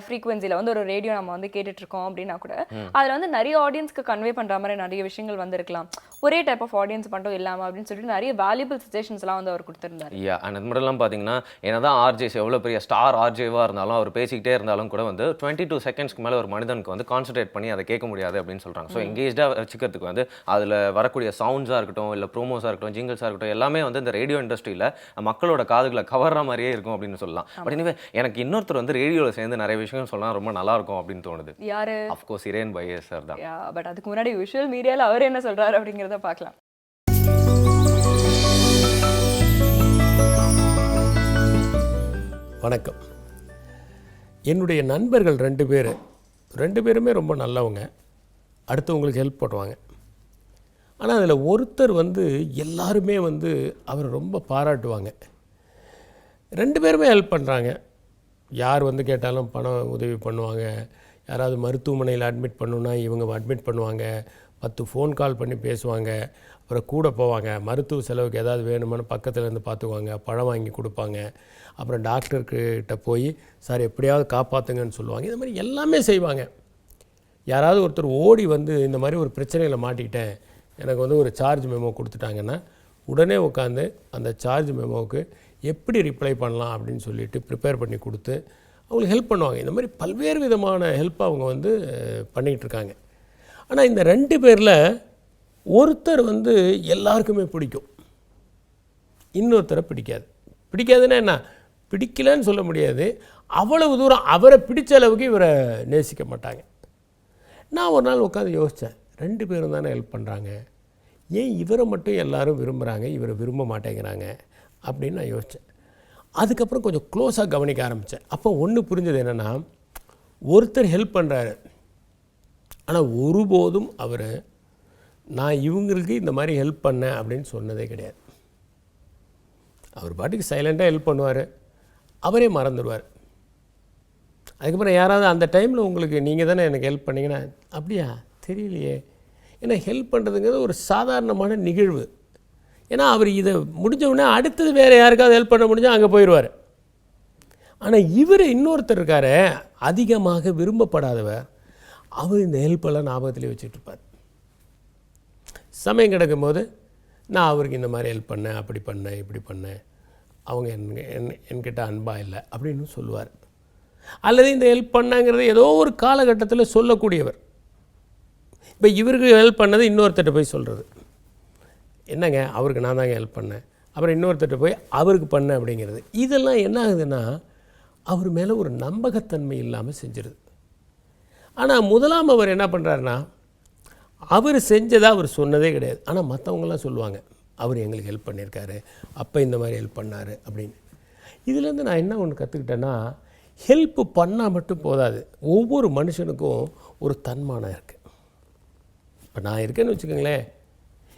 Speaker 1: ஃப்ரீக்வன்சியில் வந்து ஒரு ரேடியோ நம்ம வந்து கேட்டுட்டு இருக்கோம் அப்படின்னா கூட அதில் வந்து நிறைய ஆடியன்ஸ்க்கு கன்வே பண்ணுற மாதிரி நிறைய விஷயங்கள் வந்து இருக்கலாம். ஒரே டைப் ஆஃப் ஆடியன்ஸ் மட்டும் இல்லாமல் அப்படின்னு சொல்லிட்டு நிறைய வேல்யூபிள் சஜஷன்ஸ்லாம் வந்து அவர் கொடுத்துருந்தாரு.
Speaker 2: அண்ட் அது மட்டும் பார்த்தீங்கன்னா என்னதான் ஆர்ஜேஸ் எவ்வளோ பெரிய ஸ்டார் ஆர்ஜேவாக இருந்தாலும் அவர் பேசிக்கிட்டே இருந்தாலும் கூட வந்து 22 செகண்ட்ஸ்க்கு மேலே ஒரு மனிதனுக்கு வந்து கான்சன்ட்ரேட் பண்ணி அதை கேட்க முடியாது அப்படின்னு சொல்கிறாங்க. ஸோ எங்கேஜ் வச்சுக்கிறதுக்கு வந்து அதில் வரக்கூடிய சவுண்ட்ஸாக இருக்கட்டும், இல்லை ப்ரோமோஸாக இருக்கட்டும், ஜிங்கிள்ஸாக இருக்கட்டும், எல்லாமே வந்து இந்த ரேடியோ இண்டஸ்ட்ரியில் மக்களோட காதுகளை கவர்ற மாதிரியே இருக்கும் அப்படின்னு சொல்லலாம். பட் எனவே எனக்கு இன்னொருத்தர் வந்து ரேடியோவில் சேர்ந்து நிறைய விஷயம் சொல்லலாம் ரொம்ப நல்லா இருக்கும் அப்படின்னு தோணுது.
Speaker 1: யாரு?
Speaker 2: அஃப்கோர்ஸ் இரேன் பையஸ் சார் தான்.
Speaker 1: பட் அதுக்கு முன்னாடி விஷுவல் மீடியாவில் அவர் என்ன சொல்றாரு அப்படிங்கிறத பார்க்கலாம்.
Speaker 6: வணக்கம். என்னுடைய நண்பர்கள் 2 பேருமே ரொம்ப நல்லவங்க, அடுத்தவங்களுக்கு ஹெல்ப் பண்ணுவாங்க. ஆனால் அதில் ஒருத்தர் வந்து எல்லாருமே வந்து அவரை ரொம்ப பாராட்டுவாங்க. 2 பேருமே ஹெல்ப் பண்ணுறாங்க. யார் வந்து கேட்டாலும் பணம் உதவி பண்ணுவாங்க. யாராவது மருத்துவமனையில் அட்மிட் பண்ணணுன்னா இவங்க அட்மிட் பண்ணுவாங்க. 10 ஃபோன் கால் பண்ணி பேசுவாங்க. அப்புறம் கூட போவாங்க. மருத்துவ செலவுக்கு ஏதாவது வேணுமான்னு பக்கத்தில் இருந்து பார்த்துக்குவாங்க. பழம் வாங்கி கொடுப்பாங்க. அப்புறம் டாக்டர்கிட்ட போய் சார் எப்படியாவது காப்பாற்றுங்கன்னு சொல்லுவாங்க. இந்த மாதிரி எல்லாமே செய்வாங்க. யாராவது ஒருத்தர் ஓடி வந்து இந்த மாதிரி ஒரு பிரச்சனையில் மாட்டிக்கிட்டேன், எனக்கு வந்து ஒரு சார்ஜ் மெமோ கொடுத்துட்டாங்கன்னா உடனே உட்காந்து அந்த சார்ஜ் மெமோவுக்கு எப்படி ரிப்ளை பண்ணலாம் அப்படின்னு சொல்லிட்டு ப்ரிப்பேர் பண்ணி கொடுத்து அவங்களுக்கு ஹெல்ப் பண்ணுவாங்க. இந்த மாதிரி பல்வேறு விதமான ஹெல்ப் அவங்க வந்து பண்ணிகிட்ருக்காங்க. ஆனால் இந்த 2 பேரில் ஒருத்தர் வந்து எல்லாருக்குமே பிடிக்கும், இன்னொருத்தரை பிடிக்காது. பிடிக்காதுன்னா என்ன, பிடிக்கலன்னு சொல்ல முடியாது, அவ்வளவு தூரம் அவரை பிடிச்ச அளவுக்கு இவரை நேசிக்க மாட்டாங்க. நான் ஒரு நாள் உட்காந்து யோசித்தேன், 2 பேரும் தானே ஹெல்ப் பண்ணுறாங்க, ஏன் இவரை மட்டும் எல்லாரும் விரும்புகிறாங்க, இவரை விரும்ப மாட்டேங்கிறாங்க அப்படின்னு நான் யோசித்தேன். அதுக்கப்புறம் கொஞ்சம் க்ளோஸாக கவனிக்க ஆரம்பித்தேன். அப்போ ஒன்று புரிஞ்சது என்னென்னா, ஒருத்தர் ஹெல்ப் பண்ணுறாரு, ஆனால் ஒருபோதும் அவர் நான் இவங்களுக்கு இந்த மாதிரி ஹெல்ப் பண்ணேன் அப்படின்னு சொன்னதே கிடையாது. அவர் பாட்டுக்கு சைலண்ட்டாக ஹெல்ப் பண்ணுவார், அவரே மறந்துடுவார். அதுக்கப்புறம் யாராவது அந்த டைமில் உங்களுக்கு நீங்கள் தானே எனக்கு ஹெல்ப் பண்ணிங்கன்னா, அப்படியா தெரியலையே. ஏன்னா ஹெல்ப் பண்ணுறதுங்கிறது ஒரு சாதாரணமான நிகழ்வு. ஏன்னா அவர் இதை முடிஞ்சவுடனே அடுத்தது வேறு யாருக்காவது ஹெல்ப் பண்ண முடிஞ்சால் அங்கே போயிடுவார். ஆனால் இவர் இன்னொருத்தர் இருக்கார், அதிகமாக விரும்பப்படாதவர், அவர் இந்த ஹெல்ப்பெல்லாம் ஞாபகத்திலே வச்சுட்ருப்பார். சமயம் கிடக்கும்போது நான் அவருக்கு இந்த மாதிரி ஹெல்ப் பண்ணேன், அப்படி பண்ணேன், இப்படி பண்ணேன், அவங்க என்கிட்ட அன்பாக இல்லை அப்படின்னு சொல்லுவார். அல்லது இந்த ஹெல்ப் பண்ணாங்கிறது ஏதோ ஒரு காலகட்டத்தில் சொல்லக்கூடியவர். இப்போ இவருக்கு ஹெல்ப் பண்ணது இன்னொருத்தட்ட போய் சொல்கிறது. என்னங்க அவருக்கு நான் தாங்க ஹெல்ப் பண்ணேன், அப்புறம் இன்னொருத்தர்கிட்ட போய் அவருக்கு பண்ணேன் அப்படிங்கிறது. இதெல்லாம் என்ன ஆகுதுன்னா அவர் மேலே ஒரு நம்பகத்தன்மை இல்லாமல் செஞ்சிருது. ஆனால் முதலாம் அவர் என்ன பண்ணுறாருன்னா அவர் செஞ்சதை அவர் சொன்னதே கிடையாது. ஆனால் மற்றவங்களாம் சொல்லுவாங்க அவர் எங்களுக்கு ஹெல்ப் பண்ணியிருக்காரு, அப்போ இந்த மாதிரி ஹெல்ப் பண்ணார் அப்படின்னு. இதுலேருந்து நான் என்ன ஒன்று கற்றுக்கிட்டேன்னா, ஹெல்ப் பண்ணால் மட்டும் போதாது, ஒவ்வொரு மனுஷனுக்கும் ஒரு தன்மானம் இருக்குது. இப்போ நான் இருக்கேன்னு வச்சுக்கோங்களேன்,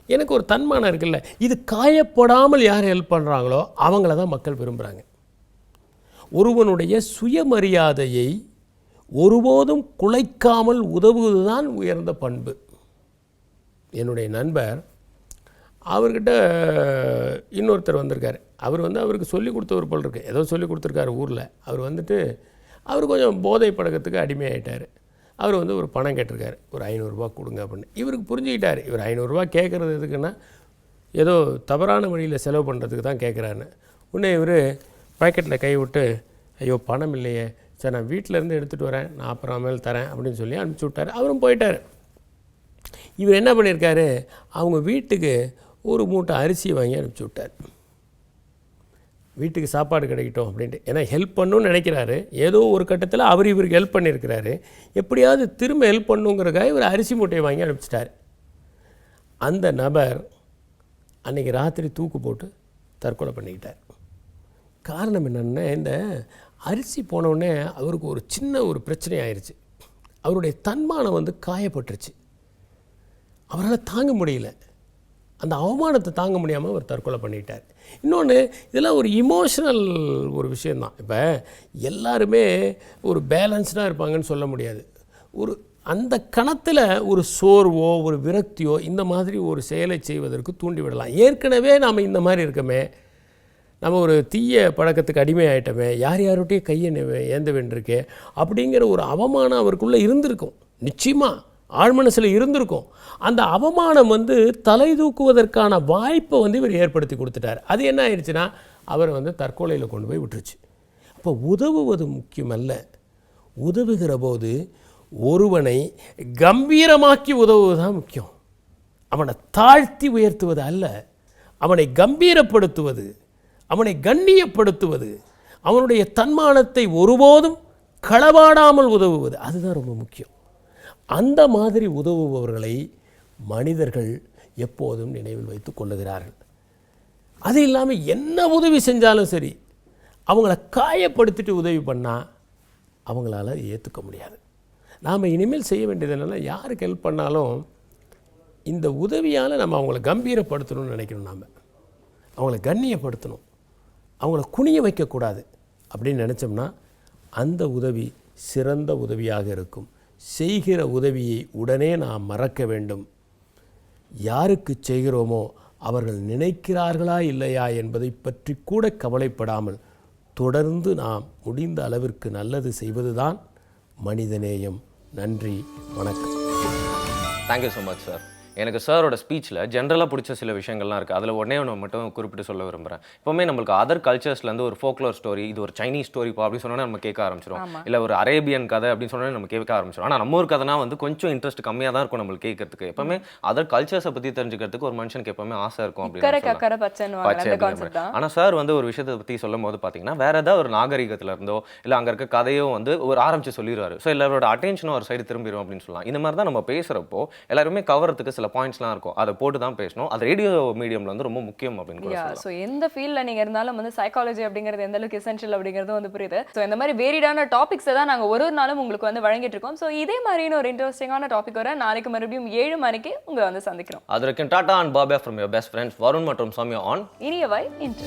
Speaker 6: எனக்கு ஒரு தன்மானம் இருக்குல்ல, இது காயப்படாமல் யார் ஹெல்ப் பண்ணுறாங்களோ அவங்கள தான் மக்கள் விரும்புகிறாங்க. ஒருவனுடைய சுயமரியாதையை ஒருபோதும் குலைக்காமல் உதவுவதுதான் உயர்ந்த பண்பு. என்னுடைய நண்பர், அவர்கிட்ட இன்னொருத்தர் வந்திருக்கார். அவர் அவருக்கு சொல்லி கொடுத்தவர் போல் இருக்கு, ஏதோ சொல்லி கொடுத்துருக்காரு ஊரில். அவர் அவர் கொஞ்சம் போதை பழக்கத்துக்கு அடிமையாயிட்டார். அவர் ஒரு பணம் கேட்டிருக்காரு, ஒரு 500 ரூபா கொடுங்க அப்படின்னு. இவருக்கு புரிஞ்சுக்கிட்டார், இவர் 500 ரூபா கேட்குறது எதுக்குன்னா ஏதோ தவறான வழியில் செலவு பண்ணுறதுக்கு தான் கேட்குறாருன்னு. உடனே இவர் பாக்கெட்டில் கை விட்டு, ஐயோ பணம் இல்லையே, சரி நான் வீட்டிலேருந்து எடுத்துகிட்டு வரேன், நான் அப்புறமேல் தரேன் அப்படின்னு சொல்லி அனுப்பிச்சி விட்டார். அவரும் போயிட்டார். இவர் என்ன பண்ணியிருக்காரு, அவங்க வீட்டுக்கு ஒரு மூட்டை அரிசி வாங்கி அனுப்பிச்சி விட்டார், வீட்டுக்கு சாப்பாடு கிடைக்கட்டும் அப்படின்ட்டு. ஏன்னா ஹெல்ப் பண்ணணும்னு நினைக்கிறாரு. ஏதோ ஒரு கட்டத்தில் அவர் இவருக்கு ஹெல்ப் பண்ணியிருக்கிறாரு, எப்படியாவது திரும்ப ஹெல்ப் பண்ணுங்கிறக்காக இவர் அரிசி மூட்டையை வாங்கி அனுப்பிச்சிட்டார். அந்த நபர் அன்றைக்கி ராத்திரி தூக்கு போட்டு தற்கொலை பண்ணிக்கிட்டார். காரணம் என்னென்னா, இந்த அரிசி போனவுடனே அவருக்கு ஒரு சின்ன ஒரு பிரச்சனை ஆயிடுச்சு. அவருடைய தன்மானம் காயப்பட்டுருச்சு. அவரால் தாங்க முடியல, அந்த அவமானத்தை தாங்க முடியாமல் அவர் தற்கொலை பண்ணிட்டார். இன்னொன்று, இதெல்லாம் ஒரு இமோஷனல் ஒரு விஷயந்தான். இப்போ எல்லாருமே ஒரு பேலன்ஸ்டாக இருப்பாங்கன்னு சொல்ல முடியாது. ஒரு அந்த கணத்தில் ஒரு சோர்வோ ஒரு விரக்தியோ இந்த மாதிரி ஒரு செயலை செய்வதற்கு தூண்டிவிடலாம். ஏற்கனவே நாம் இந்த மாதிரி இருக்கமே, நம்ம ஒரு தீய பழக்கத்துக்கு அடிமையாயிட்டோமே, யார் யார்கிட்டையும் கையை ஏந்த வேண்டியிருக்கே அப்படிங்கிற ஒரு அவமானம் அவருக்குள்ளே இருந்திருக்கும். நிச்சயமாக ஆழ்மனசில் இருந்திருக்கும். அந்த அவமானம் தலை தூக்குவதற்கான வாய்ப்பை இவர் ஏற்படுத்தி கொடுத்துட்டார். அது என்ன ஆயிடுச்சுன்னா அவர் தற்கொலையில் கொண்டு போய் விட்டுருச்சு. அப்போ உதவுவது முக்கியமல்ல, உதவுகிற போது ஒருவனை கம்பீரமாக்கி உதவுவது தான் முக்கியம். அவனை தாழ்த்தி உயர்த்துவது அல்ல, அவனை கம்பீரப்படுத்துவது, அவனை கண்ணியப்படுத்துவது, அவனுடைய தன்மானத்தை ஒருபோதும் களவாடாமல் உதவுவது, அதுதான் ரொம்ப முக்கியம். அந்த மாதிரி உதவுபவர்களை மனிதர்கள் எப்போதும் நினைவில் வைத்து கொள்ளுகிறார்கள். அது இல்லாமல் என்ன உதவி செஞ்சாலும் சரி, அவங்கள காயப்படுத்திட்டு உதவி பண்ணால் அவங்களால ஏற்றுக்க முடியாது. நாம் இனிமேல் செய்ய வேண்டியது என்னென்னா, யாருக்கு ஹெல்ப் பண்ணாலும் இந்த உதவியால் நம்ம அவங்கள கம்பீரப்படுத்தணும்னு நினைக்கணும். நாம் அவங்கள கண்ணியப்படுத்தணும், அவங்கள குனிய வைக்கக்கூடாது அப்படின்னு நினச்சோம்னா அந்த உதவி சிறந்த உதவியாக இருக்கும். செய்கிற உதவியை உடனே நாம் மறக்க வேண்டும். யாருக்கு செய்கிறோமோ அவர்கள் நினைக்கிறார்களா இல்லையா என்பதை பற்றி கூட கவலைப்படாமல் தொடர்ந்து நாம் முடிந்த அளவிற்கு நல்லது செய்வதுதான் மனிதநேயம். நன்றி, வணக்கம்.
Speaker 2: Thank you so much sir. எனக்கு சாரோட ஸ்பீச்சில் ஜென்ரலாக பிடிச்ச சில விஷயங்கள்லாம் இருக்குது. அதில் உடனே ஒன்று மட்டும் குறிப்பிட்டு சொல்ல விரும்புகிறேன். இப்போவுமே நம்மளுக்கு அதர் கல்ச்சர்ஸ்லேருந்து ஒரு ஃபோக்லோர் ஸ்டோரி, இது ஒரு சைனீஸ் ஸ்டோரிப்பா அப்படின்னு சொன்னோன்னா நம்ம கேட்க ஆரம்பிச்சிடும். இல்லை ஒரு அரேபியன் கதை அப்படின்னு சொன்னோன்னா நம்ம கேட்க ஆரம்பிச்சிடும். ஆனால் நம்ம ஒரு கதைனா கொஞ்சம் இன்ட்ரெஸ்ட் கம்மியாக தான் இருக்கும் நம்மளுக்கு கேட்கறதுக்கு. எப்பவுமே அதர் கல்ச்சர்ஸை பற்றி தெரிஞ்சுக்கிறதுக்கு ஒரு மனுஷனுக்கு எப்பவுமே ஆசை இருக்கும் அப்படின்னு. ஆனால் சார் ஒரு விஷயத்தை பற்றி சொல்லும் போது பார்த்தீங்கன்னா, வேற ஏதாவது ஒரு நாகரிகத்தில் இருந்தோ இல்லை அங்கே இருக்க கதையோ ஒரு ஆரம்பிச்சு சொல்லிடுவார். ஸோ எல்லாரோட அட்டென்ஷனும் ஒரு சைடு திரும்பிடும் அப்படின்னு சொல்லலாம். இந்த மாதிரி தான் நம்ம பேசுகிறப்போ எல்லாருமே கவரத்துக்கு சில பாயிண்ட்ஸ்லாம் இருக்கும், அதை போட்டு தான் பேசணும். அது ரேடியோ மீடியம்ல ரொம்ப முக்கியம் அப்படின்னு சொல்லலாம்.
Speaker 1: ஸோ எந்த ஃபீல்ட்ல நீங்க இருந்தாலும் சைக்காலஜி அப்படிங்கிறது எந்த அளவுக்கு எசென்ஷியல் அப்படிங்கிறது புரியுது. ஸோ இந்த மாதிரி வேரிடான டாபிக்ஸை தான் நாங்கள் ஒரு நாளும் உங்களுக்கு வழங்கிட்டு இருக்கோம். ஸோ இதே மாதிரியான ஒரு இன்ட்ரெஸ்டிங்கான டாபிக் வர நாளைக்கு மறுபடியும் 7 மணிக்கு உங்களை சந்திக்கிறோம்.
Speaker 2: அது வரைக்கும் Tata and Baba from your best friends Varun மற்றும் சௌமியா ஆன்
Speaker 1: இனியவை இன்று.